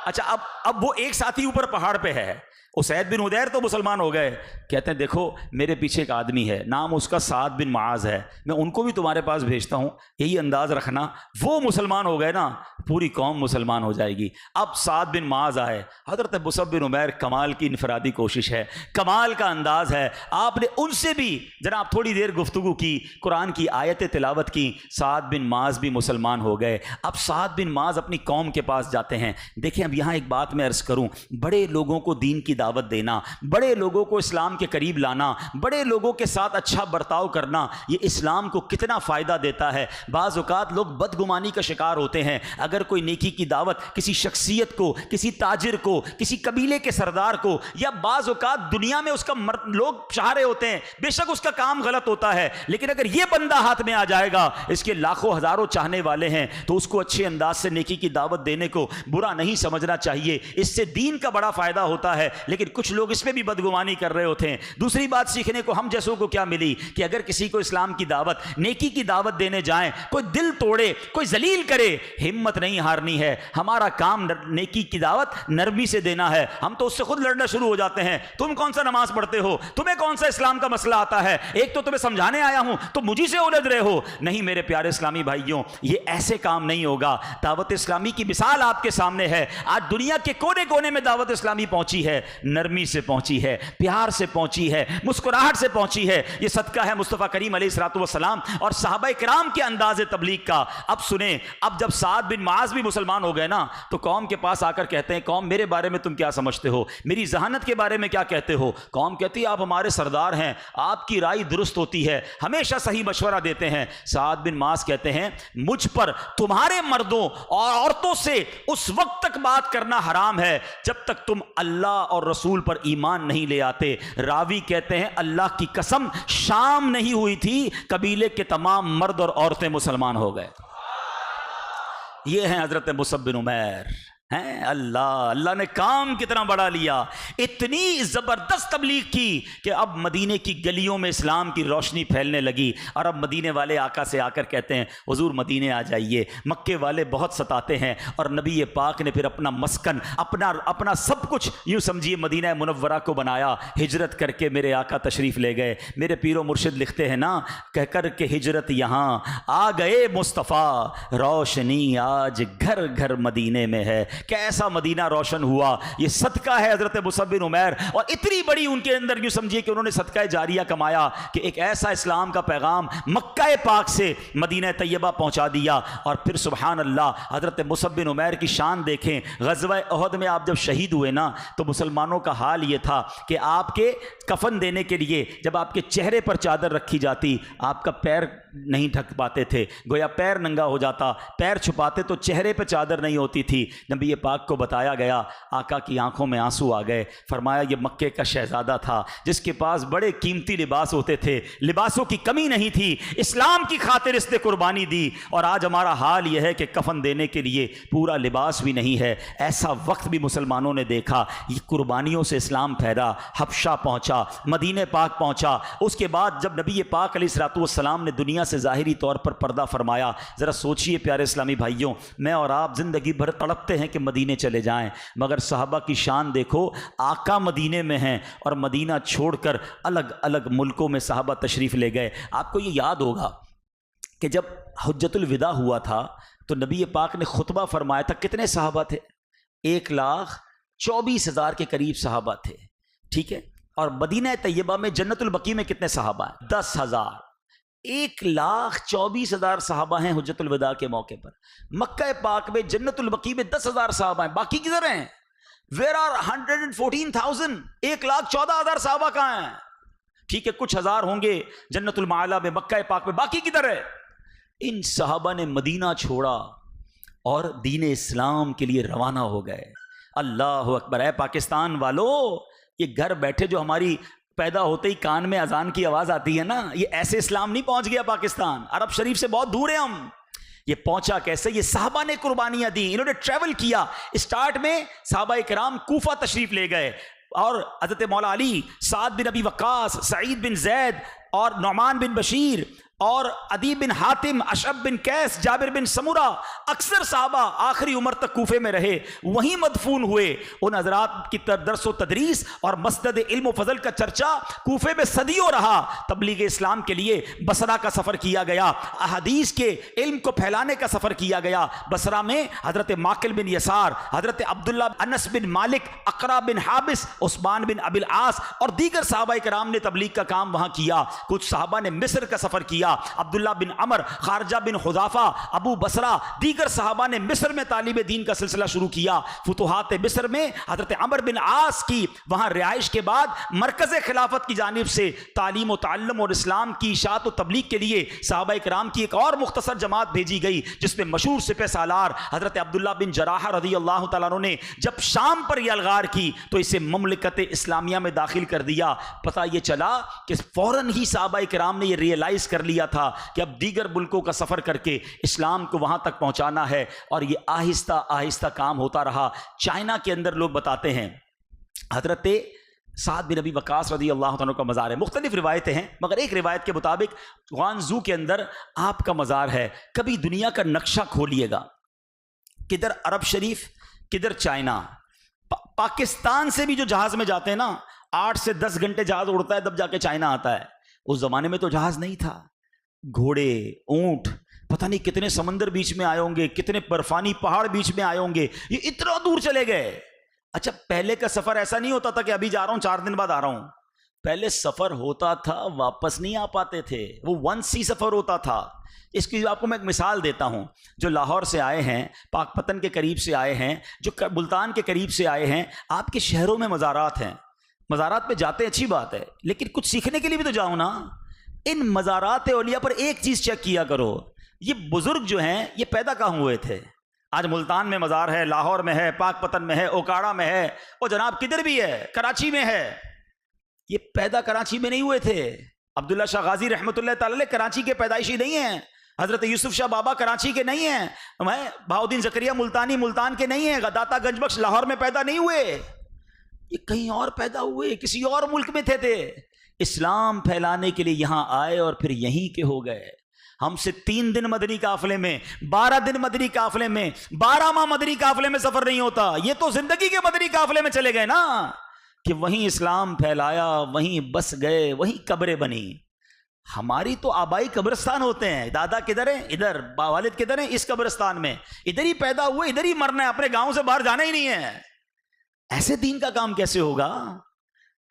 اچھا اب وہ ایک ساتھی اوپر پہاڑ پہ ہے، اسید بن حدیر تو مسلمان ہو گئے، کہتے ہیں دیکھو میرے پیچھے ایک آدمی ہے، نام اس کا سعد بن معاذ ہے، میں ان کو بھی تمہارے پاس بھیجتا ہوں، یہی انداز رکھنا، وہ مسلمان ہو گئے نا پوری قوم مسلمان ہو جائے گی۔ اب سعد بن معاذ آئے، حضرت مصعب بن عمیر کمال کی انفرادی کوشش ہے، کمال کا انداز ہے، آپ نے ان سے بھی جناب تھوڑی دیر گفتگو کی، قرآن کی آیت تلاوت کی، سعد بن معاذ بھی مسلمان ہو گئے۔ اب سعد بن معاذ اپنی قوم کے پاس جاتے ہیں۔ دیکھیں اب یہاں ایک بات میں عرض کروں، بڑے لوگوں کو دین کی دعوت دینا، بڑے لوگوں کو اسلام کے قریب لانا، بڑے لوگوں کے ساتھ اچھا برتاؤ کرنا، یہ اسلام کو کتنا فائدہ دیتا ہے۔ بعض اوقات لوگ بدگمانی کا شکار ہوتے ہیں، اگر کوئی نیکی کی دعوت کسی شخصیت کو، کسی تاجر کو، کسی قبیلے کے سردار کو، یا بعض اوقات دنیا میں اس کا لوگ چاہ رہے ہوتے ہیں، بے شک اس کا کام غلط ہوتا ہے، لیکن اگر یہ بندہ ہاتھ میں آ جائے گا، اس کے لاکھوں ہزاروں چاہنے والے ہیں، تو اس کو اچھے انداز سے نیکی کی دعوت دینے کو برا نہیں سمجھنا چاہیے، اس سے دین کا بڑا فائدہ ہوتا ہے۔ لیکن کچھ لوگ اس میں بھی بدگمانی کر رہے ہوتے ہیں۔ دوسری بات سیکھنے کو ہم جیسوں کو کیا ملی کہ اگر کسی کو اسلام کی دعوت، نیکی کی دعوت دینے جائیں، کوئی دل توڑے، کوئی ذلیل کرے، ہمت نہیں ہارنی ہے۔ ہمارا کام نیکی کی دعوت نرمی سے دینا ہے۔ ہم تو اس سے خود لڑنا شروع ہو جاتے ہیں، تم کون سا نماز پڑھتے ہو، تمہیں کون سا اسلام کا مسئلہ آتا ہے، ایک تو تمہیں سمجھانے آیا ہوں تو مجھے سے الجھ رہے ہو۔ نہیں میرے پیارے اسلامی بھائیوں، یہ ایسے کام نہیں ہوگا۔ دعوت اسلامی کی مثال آپ کے سامنے ہے، آج دنیا کے کونے کونے میں دعوت اسلامی پہنچی ہے، نرمی سے پہنچی ہے، پیار سے پہنچی ہے، مسکراہٹ سے پہنچی ہے۔ یہ صدقہ ہے مصطفیٰ کریم علیہ الصلوۃ والسلام اور صحابہ کرام کے انداز تبلیغ کا۔ اب سنیں، اب جب سعد بن معاذ بھی مسلمان ہو گئے نا، تو قوم کے پاس آ کر کہتے ہیں قوم میرے بارے میں تم کیا سمجھتے ہو، میری ذہانت کے بارے میں کیا کہتے ہو؟ قوم کہتی ہے آپ ہمارے سردار ہیں، آپ کی رائے درست ہوتی ہے، ہمیشہ صحیح مشورہ دیتے ہیں۔ سعد بن معاذ کہتے ہیں مجھ پر تمہارے مردوں اور عورتوں سے اس وقت تک بات کرنا حرام ہے جب تک تم اللہ اور رسول پر ایمان نہیں لے آتے۔ راوی کہتے ہیں اللہ کی قسم شام نہیں ہوئی تھی قبیلے کے تمام مرد اور عورتیں مسلمان ہو گئے۔ یہ ہیں حضرت مصعب بن عمیر، ہیں اللہ نے کام کتنا بڑا لیا، اتنی زبردست تبلیغ کی کہ اب مدینے کی گلیوں میں اسلام کی روشنی پھیلنے لگی۔ اور اب مدینے والے آقا سے آ کر کہتے ہیں حضور مدینے آ جائیے، مکے والے بہت ستاتے ہیں۔ اور نبی پاک نے پھر اپنا مسکن، اپنا سب کچھ یوں سمجھیے مدینہ منورہ کو بنایا، ہجرت کر کے میرے آقا تشریف لے گئے۔ میرے پیر و مرشد لکھتے ہیں نا، کہہ کر کے ہجرت یہاں آ گئے مصطفیٰ، روشنی آج گھر گھر مدینے میں ہے، کیسا مدینہ روشن ہوا. یہ صدقہ ہے حضرت مصعب بن عمیر, اور اتنی بڑی ان کے اندر یوں سمجھیے کہ انہوں نے صدقہ جاریہ کمایا کہ ایک ایسا اسلام کا پیغام مکہ پاک سے مدینہ طیبہ پہنچا دیا. اور پھر سبحان اللہ حضرت مصعب بن عمیر کی شان دیکھیں. غزوہ احد میں آپ جب شہید ہوئے نا تو مسلمانوں کا حال یہ تھا کہ آپ کے کفن دینے کے لیے جب آپ کے چہرے پر چادر رکھی جاتی آپ کا پیر نہیں ڈھک پاتے تھے, گویا پیر ننگا ہو جاتا, پیر چھپاتے تو چہرے پہ چادر نہیں ہوتی تھی. نبی پاک کو بتایا گیا, آقا کی آنکھوں میں آنسو آ گئے. فرمایا یہ مکے کا شہزادہ تھا جس کے پاس بڑے قیمتی لباس ہوتے تھے, لباسوں کی کمی نہیں تھی, اسلام کی خاطر اس نے قربانی دی, اور آج ہمارا حال یہ ہے کہ کفن دینے کے لیے پورا لباس بھی نہیں ہے. ایسا وقت بھی مسلمانوں نے دیکھا. یہ قربانیوں سے اسلام پھیلا, حبشہ پہنچا, مدینہ پاک پہنچا. اس کے بعد جب نبی پاک علیہ الصلوۃ والسلام نے دنیا سے ظاہری طور پر پردہ فرمایا, ذرا سوچئے پیارے اسلامی بھائیوں, میں اور آپ زندگی بھر تڑپتے ہیں کہ مدینے چلے جائیں, مگر صحابہ کی شان دیکھو. آقا مدینے میں ہیں اور مدینہ چھوڑ کر الگ الگ ملکوں میں صحابہ تشریف لے گئے. آپ کو یہ یاد ہوگا کہ جب حجۃ الوداع ہوا تھا تو نبی پاک نے خطبہ فرمایا تھا. کتنے صحابہ تھے؟ 1,24,000 کے قریب صحابہ تھے, ٹھیک ہے. اور مدینہ طیبہ میں جنت البقیع میں کتنے صحابہ ہیں؟ 10,000. 1,24,000 صحابہ ہیں حجۃ الوداع کے موقع پر. مکہ پاک میں جنت البقیع میں 10,000 صحابہ ہیں, باقی کدھر ہیں؟ Where are 114,000? 1,14,000 صحابہ کہاں ہیں؟ ٹھیک ہے, کچھ ہزار ہوں گے جنت المعلا میں, مکہ پاک میں, باقی کدھر ہے؟ ان صحابہ نے مدینہ چھوڑا اور دین اسلام کے لیے روانہ ہو گئے. اللہ اکبر. اے پاکستان والو, یہ گھر بیٹھے جو ہماری پیدا ہوتے ہی کان میں اذان کی آواز آتی ہے نا, یہ ایسے اسلام نہیں پہنچ گیا پاکستان. عرب شریف سے بہت دور ہیں ہم. یہ پہنچا کیسے؟ یہ صحابہ نے قربانیاں دی, انہوں نے ٹریول کیا. اسٹارٹ میں صحابہ کرام کوفہ تشریف لے گئے, اور حضرت مولا علی, سعد بن ابی وقاص, سعید بن زید, اور نعمان بن بشیر, اور عدی بن حاتم, اشعب بن قیس, جابر بن سمرہ, اکثر صحابہ آخری عمر تک کوفے میں رہے, وہیں مدفون ہوئے. ان حضرات کی درس و تدریس اور مسجد علم و فضل کا چرچا کوفے میں صدیوں رہا. تبلیغ اسلام کے لیے بصرہ کا سفر کیا گیا, احادیث کے علم کو پھیلانے کا سفر کیا گیا. بصرہ میں حضرت ماقل بن یسار, حضرت عبداللہ, انس بن مالک, اقرا بن حابس, عثمان بن ابی العاص اور دیگر صحابہ کرام نے تبلیغ کا کام وہاں کیا. کچھ صحابہ نے مصر کا سفر کیا, عبداللہ بن عمر, خارجہ بن حذافہ, ابو بصرہ, دیگر صحابہ نے مصر میں تعلیم دین کا سلسلہ شروع کیا. فتوحات مصر میں حضرت عمر بن عاص کی وہاں رہائش کے بعد مرکز خلافت کی جانب سے تعلیم و تعلم اور اسلام کی اشاعت و تبلیغ کے لیے صحابہ کرام کی ایک اور مختصر جماعت بھیجی گئی, جس میں مشہور سپہ سالار حضرت عبداللہ بن جراح رضی اللہ تعالیٰ عنہ نے جب شام پر یہ الغار کی تو اسے مملکت اسلامیہ میں داخل کر دیا. پتہ یہ چلا کہ فوراً ہی صحابہ کرام نے یہ ریئلائز کر لیا تھا کہ اب دیگر ملکوں کا سفر کر کے اسلام کو وہاں تک پہنچانا ہے, اور یہ آہستہ آہستہ کام ہوتا رہا. چائنا کے اندر لوگ بتاتے ہیں حضرت سعد بن ابی وقاص رضی اللہ عنہ کا مزار ہے. مختلف روایتیں ہیں, مگر ایک روایت کے مطابق غوانزو کے اندر آپ کا مزار ہے. کبھی دنیا کا نقشہ کھولیے گا, کدھر عرب شریف, کدھر چائنا. پاکستان سے بھی جو جہاز میں جاتے ہیں نا, 8 سے 10 گھنٹے جہاز اڑتا ہے تب جا کے چائنا آتا ہے. اس زمانے میں تو جہاز نہیں تھا, گھوڑے, اونٹ, پتہ نہیں کتنے سمندر بیچ میں آئے ہوں گے, کتنے برفانی پہاڑ بیچ میں آئے ہوں گے, یہ اتنا دور چلے گئے. اچھا, پہلے کا سفر ایسا نہیں ہوتا تھا کہ ابھی جا رہا ہوں 4 دن بعد آ رہا ہوں. پہلے سفر ہوتا تھا, واپس نہیں آ پاتے تھے, وہ ون سی سفر ہوتا تھا. اس کی آپ کو میں ایک مثال دیتا ہوں. جو لاہور سے آئے ہیں, پاک پتن کے قریب سے آئے ہیں, جو ملتان کے قریب سے آئے ہیں, آپ کے شہروں میں مزارات ہیں, مزارات پہ جاتے اچھی بات ہے, لیکن کچھ سیکھنے کے لیے بھی تو جاؤ نا. ان مزارات اولیاء پر ایک چیز چیک کیا کرو, یہ بزرگ جو ہیں یہ پیدا کہاں ہوئے تھے. آج ملتان میں مزار ہے, لاہور میں ہے, پاک پتن میں ہے, اوکاڑا میں ہے, اور جناب کدھر بھی ہے, کراچی میں ہے. یہ پیدا کراچی میں نہیں ہوئے تھے. عبداللہ شاہ غازی رحمۃ اللہ تعالی کراچی کے پیدائشی نہیں ہیں. حضرت یوسف شاہ بابا کراچی کے نہیں ہیں. بہاؤدین زکریا ملتانی ملتان کے نہیں ہیں. داتا گنج بخش لاہور میں پیدا نہیں ہوئے, یہ کہیں اور پیدا ہوئے, کسی اور ملک میں تھے. اسلام پھیلانے کے لیے یہاں آئے اور پھر یہیں کے ہو گئے. ہم سے 3 دن مدنی قافلے میں, 12 دن مدنی قافلے میں, 12 ماہ مدنی قافلے میں سفر نہیں ہوتا. یہ تو زندگی کے مدنی قافلے میں چلے گئے نا, کہ وہیں اسلام پھیلایا, وہیں بس گئے, وہیں قبریں بنی. ہماری تو آبائی قبرستان ہوتے ہیں، دادا کدھر ہیں؟ ادھر، والد کدھر ہیں؟ اس قبرستان میں، ادھر ہی پیدا ہوئے، ادھر ہی مرنا ہے، اپنے گاؤں سے باہر جانا ہی نہیں ہے۔ ایسے دین کا کام کیسے ہوگا؟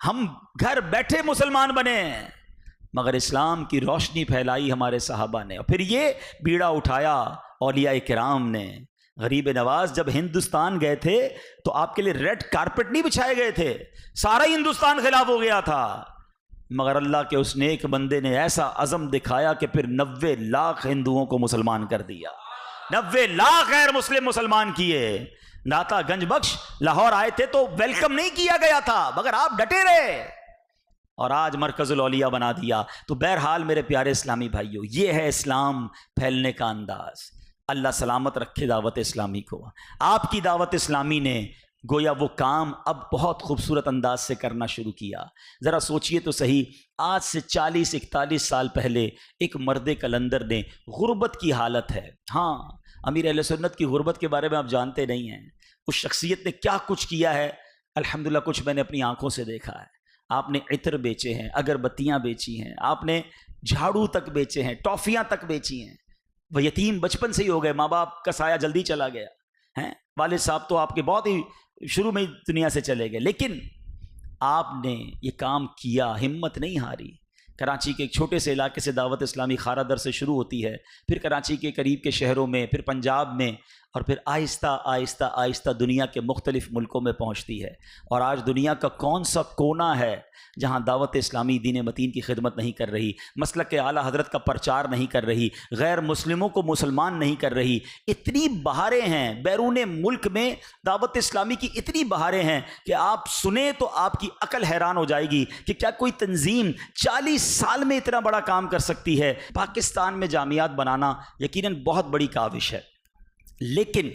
ہم گھر بیٹھے مسلمان بنے، مگر اسلام کی روشنی پھیلائی ہمارے صحابہ نے، اور پھر یہ بیڑا اٹھایا اولیاء کرام نے۔ غریب نواز جب ہندوستان گئے تھے تو آپ کے لیے ریڈ کارپٹ نہیں بچھائے گئے تھے، سارا ہندوستان خلاف ہو گیا تھا، مگر اللہ کے اس نیک بندے نے ایسا عزم دکھایا کہ پھر 90 لاکھ ہندوؤں کو مسلمان کر دیا، 90 لاکھ غیر مسلم مسلمان کیے۔ داتا گنج بخش لاہور آئے تھے تو ویلکم نہیں کیا گیا تھا، مگر آپ ڈٹے رہے اور آج مرکز الاولیاء بنا دیا۔ تو بہرحال میرے پیارے اسلامی بھائیوں، یہ ہے اسلام پھیلنے کا انداز۔ اللہ سلامت رکھے دعوت اسلامی کو۔ آپ کی دعوت اسلامی نے گویا وہ کام اب بہت خوبصورت انداز سے کرنا شروع کیا۔ ذرا سوچئے تو صحیح، آج سے 40-41 سال پہلے ایک مرد کلندر نے، غربت کی حالت ہے، ہاں امیر اہل سنت کی غربت کے بارے میں آپ جانتے نہیں ہیں، اس شخصیت نے کیا کچھ کیا ہے، الحمدللہ کچھ میں نے اپنی آنکھوں سے دیکھا ہے۔ آپ نے عطر بیچے ہیں، اگربتیاں بیچی ہیں، آپ نے جھاڑو تک بیچے ہیں، ٹافیاں تک بیچی ہیں۔ وہ یتیم بچپن سے ہی ہو گئے، ماں باپ کا سایہ جلدی چلا گیا ہیں، والد صاحب تو آپ کے بہت ہی شروع میں دنیا سے چلے گئے، لیکن آپ نے یہ کام کیا، ہمت نہیں ہاری۔ کراچی کے ایک چھوٹے سے علاقے سے دعوت اسلامی خارا در سے شروع ہوتی ہے، پھر کراچی کے قریب کے شہروں میں، پھر پنجاب میں، اور پھر آہستہ آہستہ آہستہ دنیا کے مختلف ملکوں میں پہنچتی ہے۔ اور آج دنیا کا کون سا کونا ہے جہاں دعوت اسلامی دین متین کی خدمت نہیں کر رہی، مسلک اعلیٰ حضرت کا پرچار نہیں کر رہی، غیر مسلموں کو مسلمان نہیں کر رہی۔ اتنی بہاریں ہیں بیرون ملک میں، دعوت اسلامی کی اتنی بہاریں ہیں کہ آپ سنیں تو آپ کی عقل حیران ہو جائے گی کہ کیا کوئی تنظیم 40 سال میں اتنا بڑا کام کر سکتی ہے۔ پاکستان میں جامعات بنانا یقیناً بہت بڑی کاوش ہے، لیکن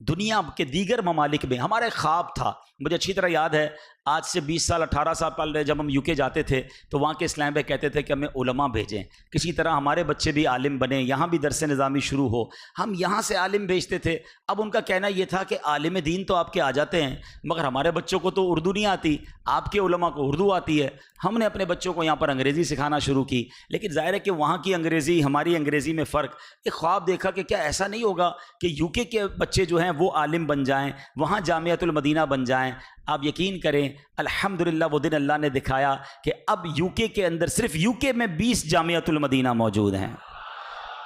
دنیا کے دیگر ممالک میں ہمارا خواب تھا۔ مجھے اچھی طرح یاد ہے، آج سے 20 سال 18 سال پہلے جب ہم UK جاتے تھے تو وہاں کے اسلام بھائی کہتے تھے کہ ہمیں علماء بھیجیں، کسی طرح ہمارے بچے بھی عالم بنیں، یہاں بھی درس نظامی شروع ہو۔ ہم یہاں سے عالم بھیجتے تھے۔ اب ان کا کہنا یہ تھا کہ عالم دین تو آپ کے آ جاتے ہیں، مگر ہمارے بچوں کو تو اردو نہیں آتی، آپ کے علماء کو اردو آتی ہے۔ ہم نے اپنے بچوں کو یہاں پر انگریزی سکھانا شروع کی، لیکن ظاہر ہے کہ وہاں کی انگریزی ہماری انگریزی میں فرق۔ ایک خواب دیکھا کہ کیا ایسا نہیں ہوگا کہ UK کے بچے جو ہیں وہ عالم بن جائیں، وہاں جامعۃ المدینہ بن جائیں۔ آپ یقین کریں الحمدللہ وہ دن اللہ نے دکھایا کہ اب UK کے اندر، صرف UK میں 20 جامعۃ المدینہ موجود ہیں،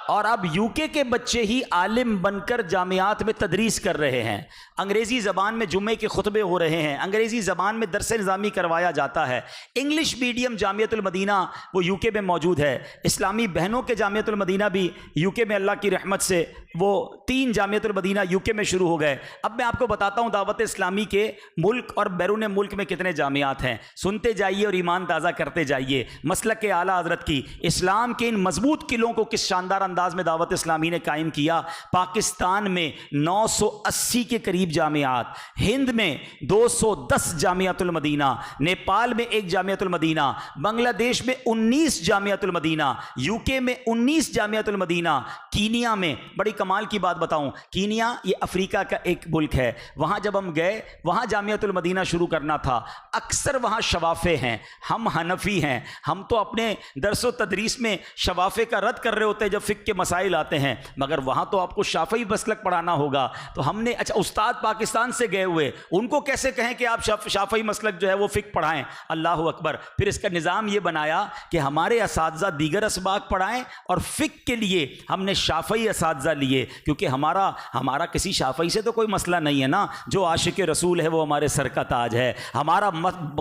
اور اب UK کے بچے ہی عالم بن کر جامعات میں تدریس کر رہے ہیں۔ انگریزی زبان میں جمعے کے خطبے ہو رہے ہیں، انگریزی زبان میں درس نظامی کروایا جاتا ہے۔ انگلش میڈیم جامعۃ المدینہ وہ UK میں موجود ہے۔ اسلامی بہنوں کے جامعۃ المدینہ بھی UK میں اللہ کی رحمت سے وہ 3 جامعۃ المدینہ UK میں شروع ہو گئے۔ اب میں آپ کو بتاتا ہوں دعوت اسلامی کے ملک اور بیرون ملک میں کتنے جامعات ہیں، سنتے جائیے اور ایمان تازہ کرتے جائیے۔ مسلک اعلیٰ حضرت کی اسلام کے ان مضبوط قلعوں کو کس شاندار انداز میں دعوت اسلامی نے قائم کیا۔ پاکستان میں 980 کے قریب جامعات، ہند میں 210 جامعۃ المدینہ، نیپال میں 1 جامعۃ المدینہ، بنگلہ دیش میں 19 جامعۃ المدینہ، UK میں 19 جامعۃ المدینہ، کینیا میں، بڑی کمال کی بات بتاؤں، کینیا یہ افریقہ کا ایک ملک ہے، وہاں جب ہم گئے وہاں جامعۃ المدینہ شروع کرنا تھا، اکثر وہاں شوافے ہیں، ہم حنفی ہیں، ہم تو اپنے درس و تدریس میں شوافے کا رد کر رہے ہوتے ہیں جب فقہ کے مسائل آتے ہیں، مگر وہاں تو آپ کو شافعی مسلک پڑھانا ہوگا۔ تو ہم نے اچھا استاد پاکستان سے گئے ہوئے، ان کو کیسے کہیں کہ آپ شافعی مسلک جو ہے وہ فقہ پڑھائیں؟ اللہ اکبر۔ پھر اس کا نظام یہ بنایا کہ ہمارے اساتذہ دیگر اسباق پڑھائیں اور فقہ کے لیے ہم نے شافعی اساتذہ لیے، کیونکہ ہمارا کسی شافعی سے تو کوئی مسئلہ نہیں ہے نا، جو عاشق رسول ہے وہ ہمارے سر کا تاج ہے، ہمارا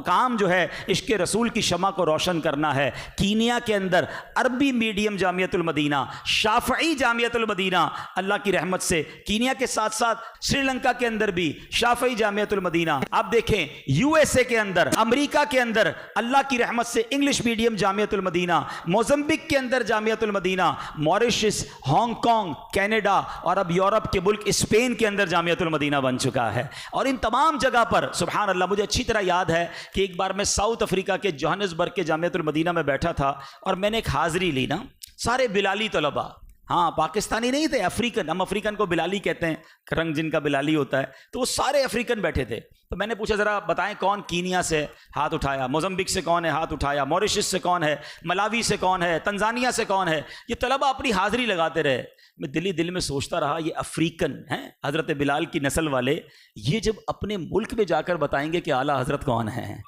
کام جو ہے عشق رسول کی شمع کو روشن کرنا ہے۔ کینیا کے اندر عربی میڈیم جامعۃ المدینہ، شافعی جامعۃ المدینہ، اللہ کی رحمت سے کینیا کے ساتھ ساتھ سری لنکا کے اندر بھی شافعی جامعۃ المدینہ۔ آپ دیکھیں USA کے اندر، امریکہ کے اندر اللہ کی رحمت سے انگلش میڈیم جامعۃ المدینہ، موزمبک کے اندر جامعۃ المدینہ، موریشس، ہانگ کانگ، کینیڈا، اور اب یورپ کے ملک اسپین کے اندر جامعۃ المدینہ بن چکا ہے۔ اور ان تمام جگہ پر سبحان اللہ، مجھے اچھی طرح یاد ہے کہ ایک بار میں ساؤتھ افریقہ کے جوہانسبرگ کے جامعۃ المدینہ میں بیٹھا تھا اور میں نے ایک حاضری لی نا، سارے بلالی طلباء، ہاں پاکستانی نہیں تھے، افریقن. ہم افریقن کو بلالی کہتے ہیں، رنگ جن کا بلالی ہوتا ہے. تو وہ سارے افریقن بیٹھے تھے. تو میں نے پوچھا ذرا بتائیں کون کینیا سے ہاتھ اٹھایا، موزمبک سے کون ہے ہاتھ اٹھایا، موریشس سے کون ہے، ملاوی سے کون ہے، تنزانیہ سے کون ہے. یہ طلبہ اپنی حاضری لگاتے رہے. میں دل میں سوچتا رہا یہ افریقن ہیں حضرت بلال کی نسل والے، یہ جب اپنے ملک میں جا کر بتائیں گے کہ اعلیٰ حضرت کون ہیں،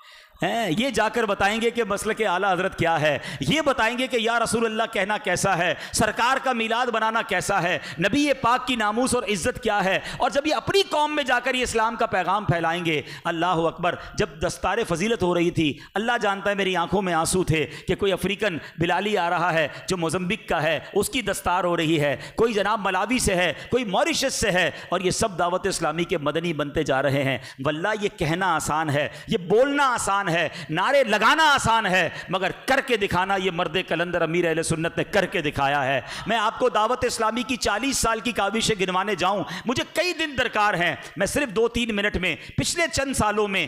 یہ جا کر بتائیں گے کہ مسلک اعلیٰ حضرت کیا ہے، یہ بتائیں گے کہ یا رسول اللہ کہنا کیسا ہے، سرکار کا میلاد بنانا کیسا ہے، نبی پاک کی ناموس اور عزت کیا ہے. اور جب یہ اپنی قوم میں جا کر یہ اسلام کا پیغام پھیلائیں گے. اللہ اکبر. جب دستار فضیلت ہو رہی تھی، اللہ جانتا ہے میری آنکھوں میں آنسو تھے کہ کوئی افریقن بلالی آ رہا ہے جو موزمبک کا ہے، اس کی دستار ہو رہی ہے، کوئی جناب ملاوی سے ہے، کوئی موریشس سے ہے، اور یہ سب دعوت اسلامی کے مدنی بنتے جا رہے ہیں. واللہ یہ کہنا آسان ہے، یہ بولنا آسان ہے، نعرے لگانا آسان ہے، مگر کر کے دکھانا یہ مرد کلندر امیر اہل سنت نے کر کے دکھایا ہے. میں آپ کو دعوت اسلامی کی 40 سال کی کاوشیں گنوانے جاؤں مجھے کئی دن درکار ہیں. میں صرف 2-3 منٹ میں پچھلے چند سالوں میں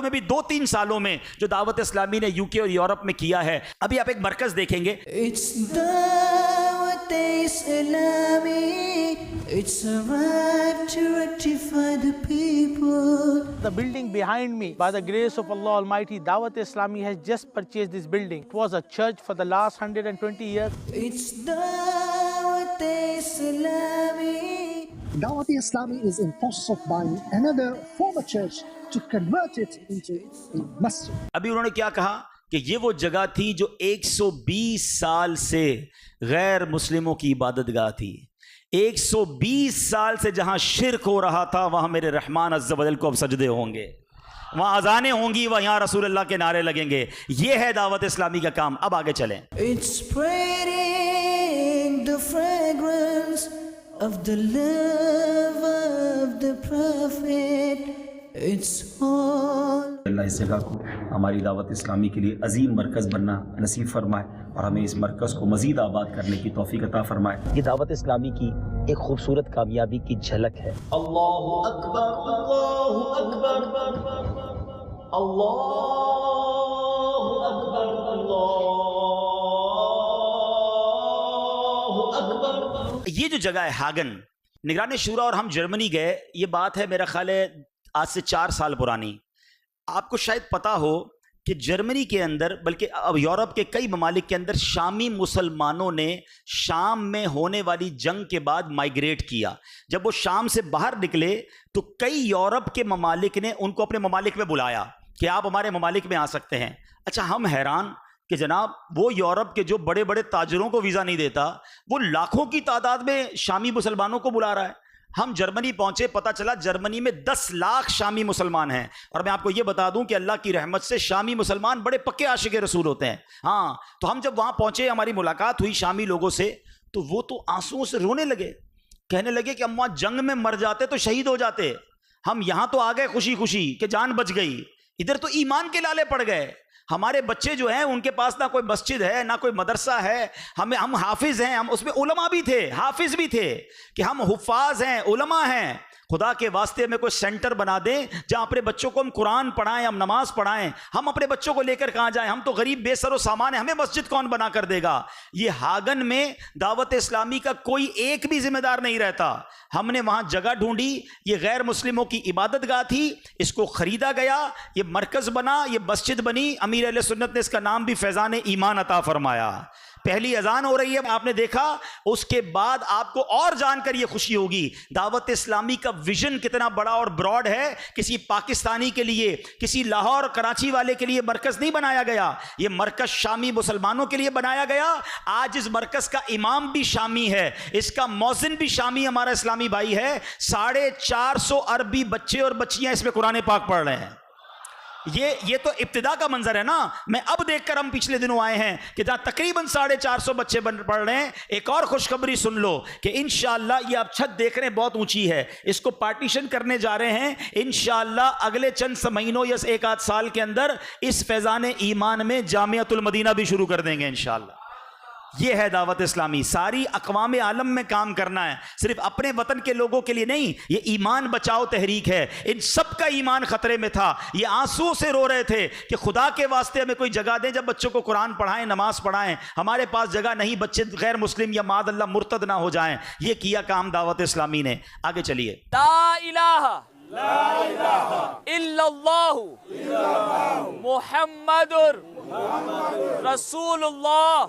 بھی 2-3 سالوں میں جو دعوت اسلامی نے UK اور یورپ میں کیا ہے. ابھی آپ ایک مرکز دیکھیں گے، It's دعوت اسلامی, it's a right to rectify the people. The building behind me, by the grace of Allah Almighty, Dawat Islami has just purchased this building. It was a church for the last 120 years. It's da'wat Islami. Dawat Islami is in process of buying another former church to convert it into a masjid. ابھی انہوں نے کیا کہا کہ یہ وہ جگہ تھی جو 120 سال سے غیر مسلموں کی عبادت گاہ تھی. 120 سال سے جہاں شرک ہو رہا تھا وہاں میرے رحمان عز و جل کو اب سجدے ہوں گے، وہاں اذانیں ہوں گی، وہاں یہاں رسول اللہ کے نعرے لگیں گے. یہ ہے دعوت اسلامی کا کام. اب آگے چلیں. It's spreading the fragrance of the love of the Prophet. It's all. اللہ اس جگہ کو ہماری دعوت اسلامی کے لیے عظیم مرکز بننا نصیب فرمائے اور ہمیں اس مرکز کو مزید آباد کرنے کی توفیق عطا فرمائے. یہ دعوت اسلامی کی ایک خوبصورت کامیابی کی جھلک ہے. اللہ اکبر، اللہ اکبر، اللہ اکبر، اللہ اکبر. یہ جو جگہ ہے ہاگن، نگران شورا اور ہم جرمنی گئے. یہ بات ہے میرا خیال ہے آج سے 4 سال پرانی. آپ کو شاید پتا ہو کہ جرمنی کے اندر، بلکہ اب یورپ کے کئی ممالک کے اندر شامی مسلمانوں نے شام میں ہونے والی جنگ کے بعد مائیگریٹ کیا. جب وہ شام سے باہر نکلے تو کئی یورپ کے ممالک نے ان کو اپنے ممالک میں بلایا کہ آپ ہمارے ممالک میں آ سکتے ہیں. اچھا ہم حیران کہ جناب وہ یورپ کے جو بڑے بڑے تاجروں کو ویزا نہیں دیتا وہ لاکھوں کی تعداد میں شامی مسلمانوں کو بلا رہا ہے. ہم جرمنی پہنچے، پتہ چلا جرمنی میں 10 لاکھ شامی مسلمان ہیں. اور میں آپ کو یہ بتا دوں کہ اللہ کی رحمت سے شامی مسلمان بڑے پکے عاشق رسول ہوتے ہیں. ہاں تو ہم جب وہاں پہنچے، ہماری ملاقات ہوئی شامی لوگوں سے، تو وہ تو آنسوؤں سے رونے لگے، کہنے لگے کہ ہم وہاں جنگ میں مر جاتے تو شہید ہو جاتے، ہم یہاں تو آ گئے خوشی خوشی کہ جان بچ گئی، ادھر تو ایمان کے لالے پڑ گئے. ہمارے بچے جو ہیں ان کے پاس نہ کوئی مسجد ہے نہ کوئی مدرسہ ہے. ہم حافظ ہیں، ہم اس میں علماء بھی تھے، حافظ بھی تھے کہ ہم حفاظ ہیں، علماء ہیں. خدا کے واسطے میں کوئی سینٹر بنا دیں جہاں اپنے بچوں کو ہم قرآن پڑھائیں، ہم نماز پڑھائیں. ہم اپنے بچوں کو لے کر کہاں جائیں؟ ہم تو غریب بے سر و سامان ہیں، ہمیں مسجد کون بنا کر دے گا؟ یہ ہاگن میں دعوت اسلامی کا کوئی ایک بھی ذمہ دار نہیں رہتا. ہم نے وہاں جگہ ڈھونڈی، یہ غیر مسلموں کی عبادت گاہ تھی، اس کو خریدا گیا، یہ مرکز بنا، یہ مسجد بنی. امیر اہل سنت نے اس کا نام بھی فیضان ایمان عطا فرمایا. پہلی اذان ہو رہی ہے، آپ نے دیکھا. اس کے بعد آپ کو اور جان کر یہ خوشی ہوگی دعوت اسلامی کا ویژن کتنا بڑا اور براڈ ہے. کسی پاکستانی کے لیے، کسی لاہور کراچی والے کے لیے مرکز نہیں بنایا گیا، یہ مرکز شامی مسلمانوں کے لیے بنایا گیا. آج اس مرکز کا امام بھی شامی ہے، اس کا مؤذن بھی شامی ہمارا اسلامی بھائی ہے. 450 عربی بچے اور بچیاں اس میں قرآن پاک پڑھ رہے ہیں. یہ تو ابتدا کا منظر ہے نا. میں اب دیکھ کر ہم پچھلے دنوں آئے ہیں کہ جہاں تقریباً 450 بچے پڑھ رہے ہیں. ایک اور خوشخبری سن لو کہ انشاءاللہ یہ آپ چھت دیکھ رہے ہیں بہت اونچی ہے، اس کو پارٹیشن کرنے جا رہے ہیں. انشاءاللہ اگلے چند مہینوں یا 1 آدھ سال کے اندر اس فیضان ایمان میں جامعۃ المدینہ بھی شروع کر دیں گے انشاءاللہ. یہ ہے دعوت اسلامی. ساری اقوام عالم میں کام کرنا ہے, صرف اپنے وطن کے لوگوں کے لیے نہیں. یہ ایمان بچاؤ تحریک ہے. ان سب کا ایمان خطرے میں تھا. یہ آنسو سے رو رہے تھے کہ خدا کے واسطے ہمیں کوئی جگہ دیں جب بچوں کو قرآن پڑھائیں, نماز پڑھائیں. ہمارے پاس جگہ نہیں, بچے غیر مسلم یا معاذ اللہ مرتد نہ ہو جائیں. یہ کیا کام دعوت اسلامی نے. آگے چلیے. لا الہ الا اللہ محمد رسول اللہ.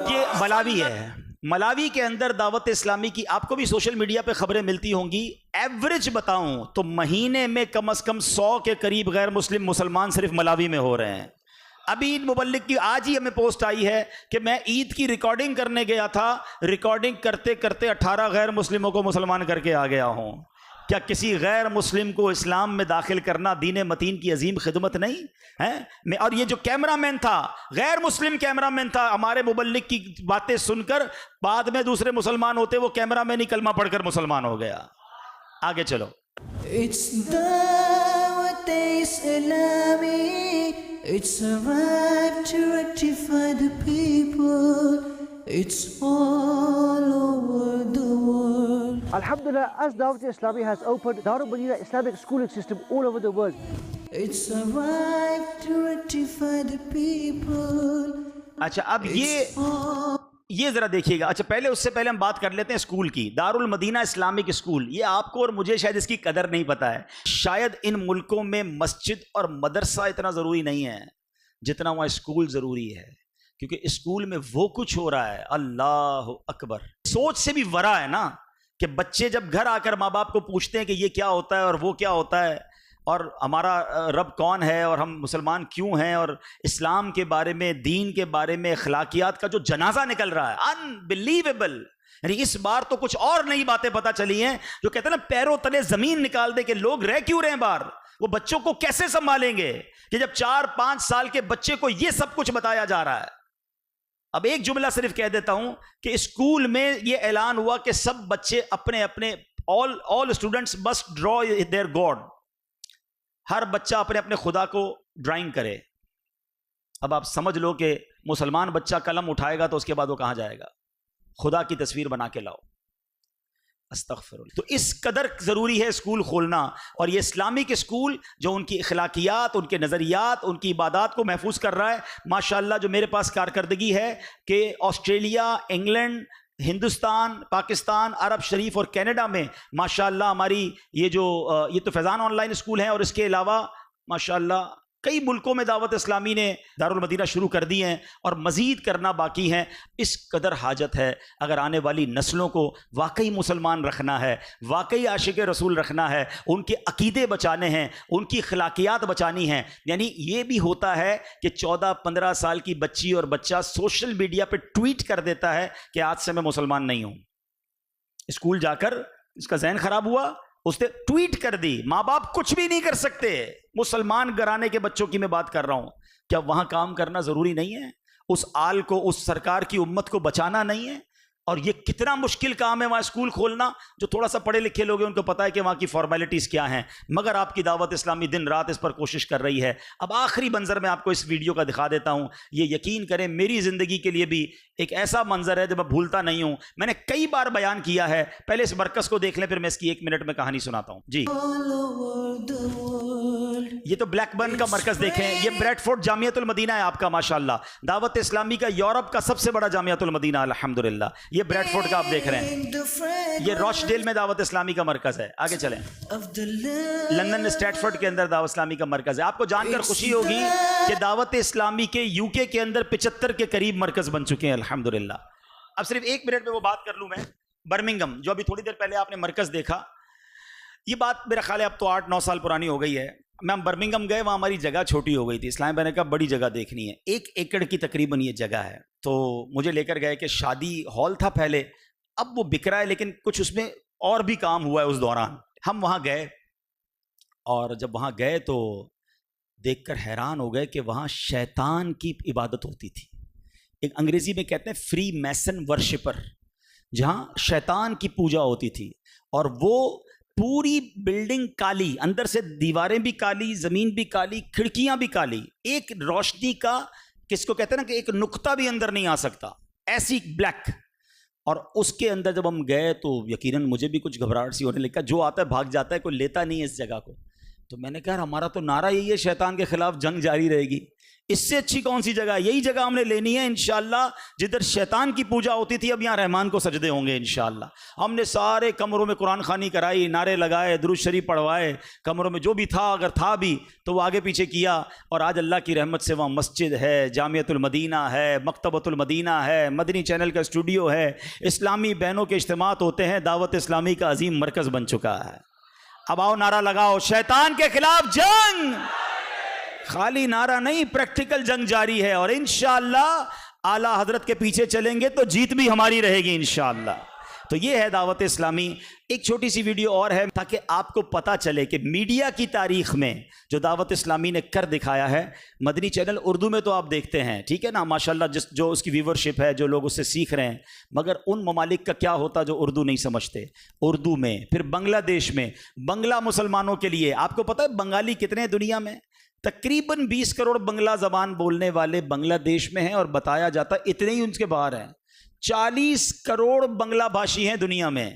یہ ملاوی ہے. ملاوی کے اندر دعوت اسلامی کی آپ کو بھی سوشل میڈیا پہ خبریں ملتی ہوں گی. ایوریج بتاؤں تو مہینے میں کم از کم 100 کے قریب غیر مسلم مسلمان صرف ملاوی میں ہو رہے ہیں. ابھی عید مبلغ کی آج ہی ہمیں پوسٹ آئی ہے کہ میں عید کی ریکارڈنگ کرنے گیا تھا, ریکارڈنگ کرتے کرتے 18 غیر مسلموں کو مسلمان کر کے آ گیا ہوں. کیا کسی غیر مسلم کو اسلام میں داخل کرنا دین متین کی عظیم خدمت نہیں ہے؟ اور یہ جو کیمرہ مین تھا, غیر مسلم کیمرہ مین تھا, ہمارے مبلغ کی باتیں سن کر بعد میں دوسرے مسلمان ہوتے, وہ کیمرہ مین ہی کلمہ پڑھ کر مسلمان ہو گیا. آگے چلو. It's دعوت اسلامی. It's a right to rectify the people. It's all over the world. Alhamdulillah, as Dawat Islami has opened Darul Madina Islamic schooling system all over the world. It's a right to rectify the people. اچھا اب یہ ذرا دیکھیے گا. اچھا پہلے اس سے پہلے ہم بات کر لیتے ہیں اسکول کی. دارالمدینہ اسلامک اسکول, یہ آپ کو اور مجھے شاید اس کی قدر نہیں پتا ہے. شاید ان ملکوں میں مسجد اور مدرسہ اتنا ضروری نہیں ہے جتنا وہاں اسکول ضروری ہے, کیونکہ اسکول میں وہ کچھ ہو رہا ہے. اللہ اکبر. سوچ سے بھی ورا ہے نا کہ بچے جب گھر آ کر ماں باپ کو پوچھتے ہیں کہ یہ کیا ہوتا ہے اور وہ کیا ہوتا ہے, اور ہمارا رب کون ہے, اور ہم مسلمان کیوں ہیں, اور اسلام کے بارے میں, دین کے بارے میں, اخلاقیات کا جو جنازہ نکل رہا ہے, انبلیویبل. یعنی اس بار تو کچھ اور نئی باتیں پتہ چلی ہیں جو کہتے ہیں نا پیروں تلے زمین نکال دے کہ لوگ رہ کیوں رہے ہیں باہر. وہ بچوں کو کیسے سنبھالیں گے کہ جب 4-5 سال کے بچے کو یہ سب کچھ بتایا جا رہا ہے. اب ایک جملہ صرف کہہ دیتا ہوں کہ اسکول میں یہ اعلان ہوا کہ سب بچے اپنے اپنے all students must draw their God. ہر بچہ اپنے اپنے خدا کو ڈرائنگ کرے. اب آپ سمجھ لو کہ مسلمان بچہ قلم اٹھائے گا تو اس کے بعد وہ کہاں جائے گا؟ خدا کی تصویر بنا کے لاؤ. استغفر اللہ. تو اس قدر ضروری ہے اسکول کھولنا. اور یہ اسلامک اسکول جو ان کی اخلاقیات, ان کے نظریات, ان کی عبادات کو محفوظ کر رہا ہے. ماشاءاللہ جو میرے پاس کارکردگی ہے کہ آسٹریلیا, انگلینڈ, ہندوستان, پاکستان, عرب شریف اور کینیڈا میں ماشاءاللہ ہماری یہ تو فیضان آن لائن اسکول ہیں, اور اس کے علاوہ ماشاءاللہ کئی ملکوں میں دعوت اسلامی نے دارالمدینہ شروع کر دی ہیں اور مزید کرنا باقی ہیں. اس قدر حاجت ہے اگر آنے والی نسلوں کو واقعی مسلمان رکھنا ہے, واقعی عاشق رسول رکھنا ہے, ان کے عقیدے بچانے ہیں, ان کی اخلاقیات بچانی ہیں. یعنی یہ بھی ہوتا ہے کہ 14-15 سال کی بچی اور بچہ سوشل میڈیا پہ ٹویٹ کر دیتا ہے کہ آج سے میں مسلمان نہیں ہوں. اسکول جا کر اس کا ذہن خراب ہوا, اس نے ٹویٹ کر دی. ماں باپ کچھ بھی نہیں کر سکتے. مسلمان گھرانے کے بچوں کی میں بات کر رہا ہوں. کیا وہاں کام کرنا ضروری نہیں ہے؟ اس آل کو, اس سرکار کی امت کو بچانا نہیں ہے؟ اور یہ کتنا مشکل کام ہے وہاں اسکول کھولنا. جو تھوڑا سا پڑھے لکھے لوگ ہیں ان کو پتا ہے کہ وہاں کی فارمیلٹیز کیا ہیں, مگر آپ کی دعوت اسلامی دن رات اس پر کوشش کر رہی ہے. اب آخری منظر میں آپ کو اس ویڈیو کا دکھا دیتا ہوں. یہ یقین کریں میری زندگی کے لیے بھی ایک ایسا منظر ہے جو میں بھولتا نہیں ہوں. میں نے کئی بار بیان کیا ہے. پہلے اس مرکز کو دیکھ لیں, پھر میں اس کی 1 منٹ میں کہانی سناتا ہوں. جی یہ تو بلیک برن کا مرکز دیکھیں. یہ بریڈ فورڈ جامعۃ المدینہ ہے آپ کا ماشاءاللہ. دعوت اسلامی کا یورپ کا سب سے بڑا جامعۃ المدینہ الحمدللہ. یہ بریڈ فورڈ کا آپ دیکھ رہے ہیں. یہ راش ڈیل میں دعوت اسلامی کا مرکز ہے. آگے چلیں. لندن اسٹریٹفورڈ کے اندر دعوت اسلامی کا مرکز ہے. آپ کو جان کر خوشی ہوگی کہ دعوت اسلامی کے UK کے اندر 75 کے قریب مرکز بن چکے ہیں الحمدللہ. اب صرف 1 منٹ میں وہ بات کر لوں میں. برمنگم جو ابھی تھوڑی دیر پہلے آپ نے مرکز دیکھا, یہ بات میرا خیال ہے اب تو 8-9 سال پرانی ہو گئی ہے. ہم برمنگم گئے, وہاں ہماری جگہ چھوٹی ہو گئی تھی. اسلام میں نے کہا بڑی جگہ دیکھنی ہے. 1 ایکڑ کی تقریباً یہ جگہ ہے. تو مجھے لے کر گئے کہ شادی ہال تھا پہلے, اب وہ بک رہا ہے لیکن کچھ اس میں اور بھی کام ہوا ہے اس دوران. ہم وہاں گئے اور جب وہاں گئے تو دیکھ کر حیران ہو گئے کہ وہاں شیطان کی عبادت ہوتی تھی. ایک انگریزی میں کہتے ہیں فری میسن ورشپر, جہاں شیطان کی پوجا ہوتی تھی. اور وہ پوری بلڈنگ کالی, اندر سے دیواریں بھی کالی, زمین بھی کالی, کھڑکیاں بھی کالی. ایک روشنی کا کس کو کہتے ہیں نا کہ ایک نقطہ بھی اندر نہیں آ سکتا. ایسی بلیک. اور اس کے اندر جب ہم گئے تو یقیناً مجھے بھی کچھ گھبراہٹ سی ہونے لگا. جو آتا ہے بھاگ جاتا ہے, کوئی لیتا نہیں ہے اس جگہ کو. تو میں نے کہا ہمارا تو نعرہ یہی ہے, شیطان کے خلاف جنگ جاری رہے گی. اس سے اچھی کون سی جگہ ہے؟ یہی جگہ ہم نے لینی ہے انشاءاللہ. جدھر شیطان کی پوجا ہوتی تھی اب یہاں رحمان کو سجدے ہوں گے انشاءاللہ. ہم نے سارے کمروں میں قرآن خوانی کرائی, نعرے لگائے, درود شریف پڑھوائے. کمروں میں جو بھی تھا, اگر تھا بھی تو وہ آگے پیچھے کیا. اور آج اللہ کی رحمت سے وہاں مسجد ہے, جامعۃ المدینہ ہے, مکتبۃ المدینہ ہے, مدنی چینل کا اسٹوڈیو ہے, اسلامی بہنوں کے اجتماعات ہوتے ہیں, دعوت اسلامی کا عظیم مرکز بن چکا ہے. اب آؤ نعرہ لگاؤ, شیطان کے خلاف جنگ. خالی نعرہ نہیں, پریکٹیکل جنگ جاری ہے. اور انشاءاللہ اعلیٰ حضرت کے پیچھے چلیں گے تو جیت بھی ہماری رہے گی انشاءاللہ. تو یہ ہے دعوت اسلامی. ایک چھوٹی سی ویڈیو اور ہے تاکہ آپ کو پتہ چلے کہ میڈیا کی تاریخ میں جو دعوت اسلامی نے کر دکھایا ہے. مدنی چینل اردو میں تو آپ دیکھتے ہیں, ٹھیک ہے نا, ماشاءاللہ جو اس کی ویورشپ ہے, جو لوگ اس سے سیکھ رہے ہیں. مگر ان ممالک کا کیا ہوتا جو اردو نہیں سمجھتے؟ اردو میں, پھر بنگلہ دیش میں, بنگلہ مسلمانوں کے لیے. آپ کو پتہ ہے بنگالی کتنے ہیں دنیا میں؟ تقریباً 20 کروڑ بنگلہ زبان بولنے والے بنگلہ دیش میں ہیں, اور بتایا جاتا ہے اتنے ہی ان کے باہر ہیں. 40 کروڑ بنگلہ بھاشی ہیں دنیا میں.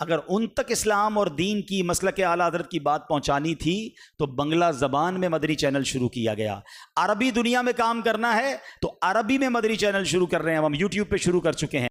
اگر ان تک اسلام اور دین کی مسلک اعلیٰ حضرت کی بات پہنچانی تھی تو بنگلہ زبان میں مدنی چینل شروع کیا گیا. عربی دنیا میں کام کرنا ہے تو عربی میں مدنی چینل شروع کر رہے ہیں. ہم یوٹیوب پہ شروع کر چکے ہیں.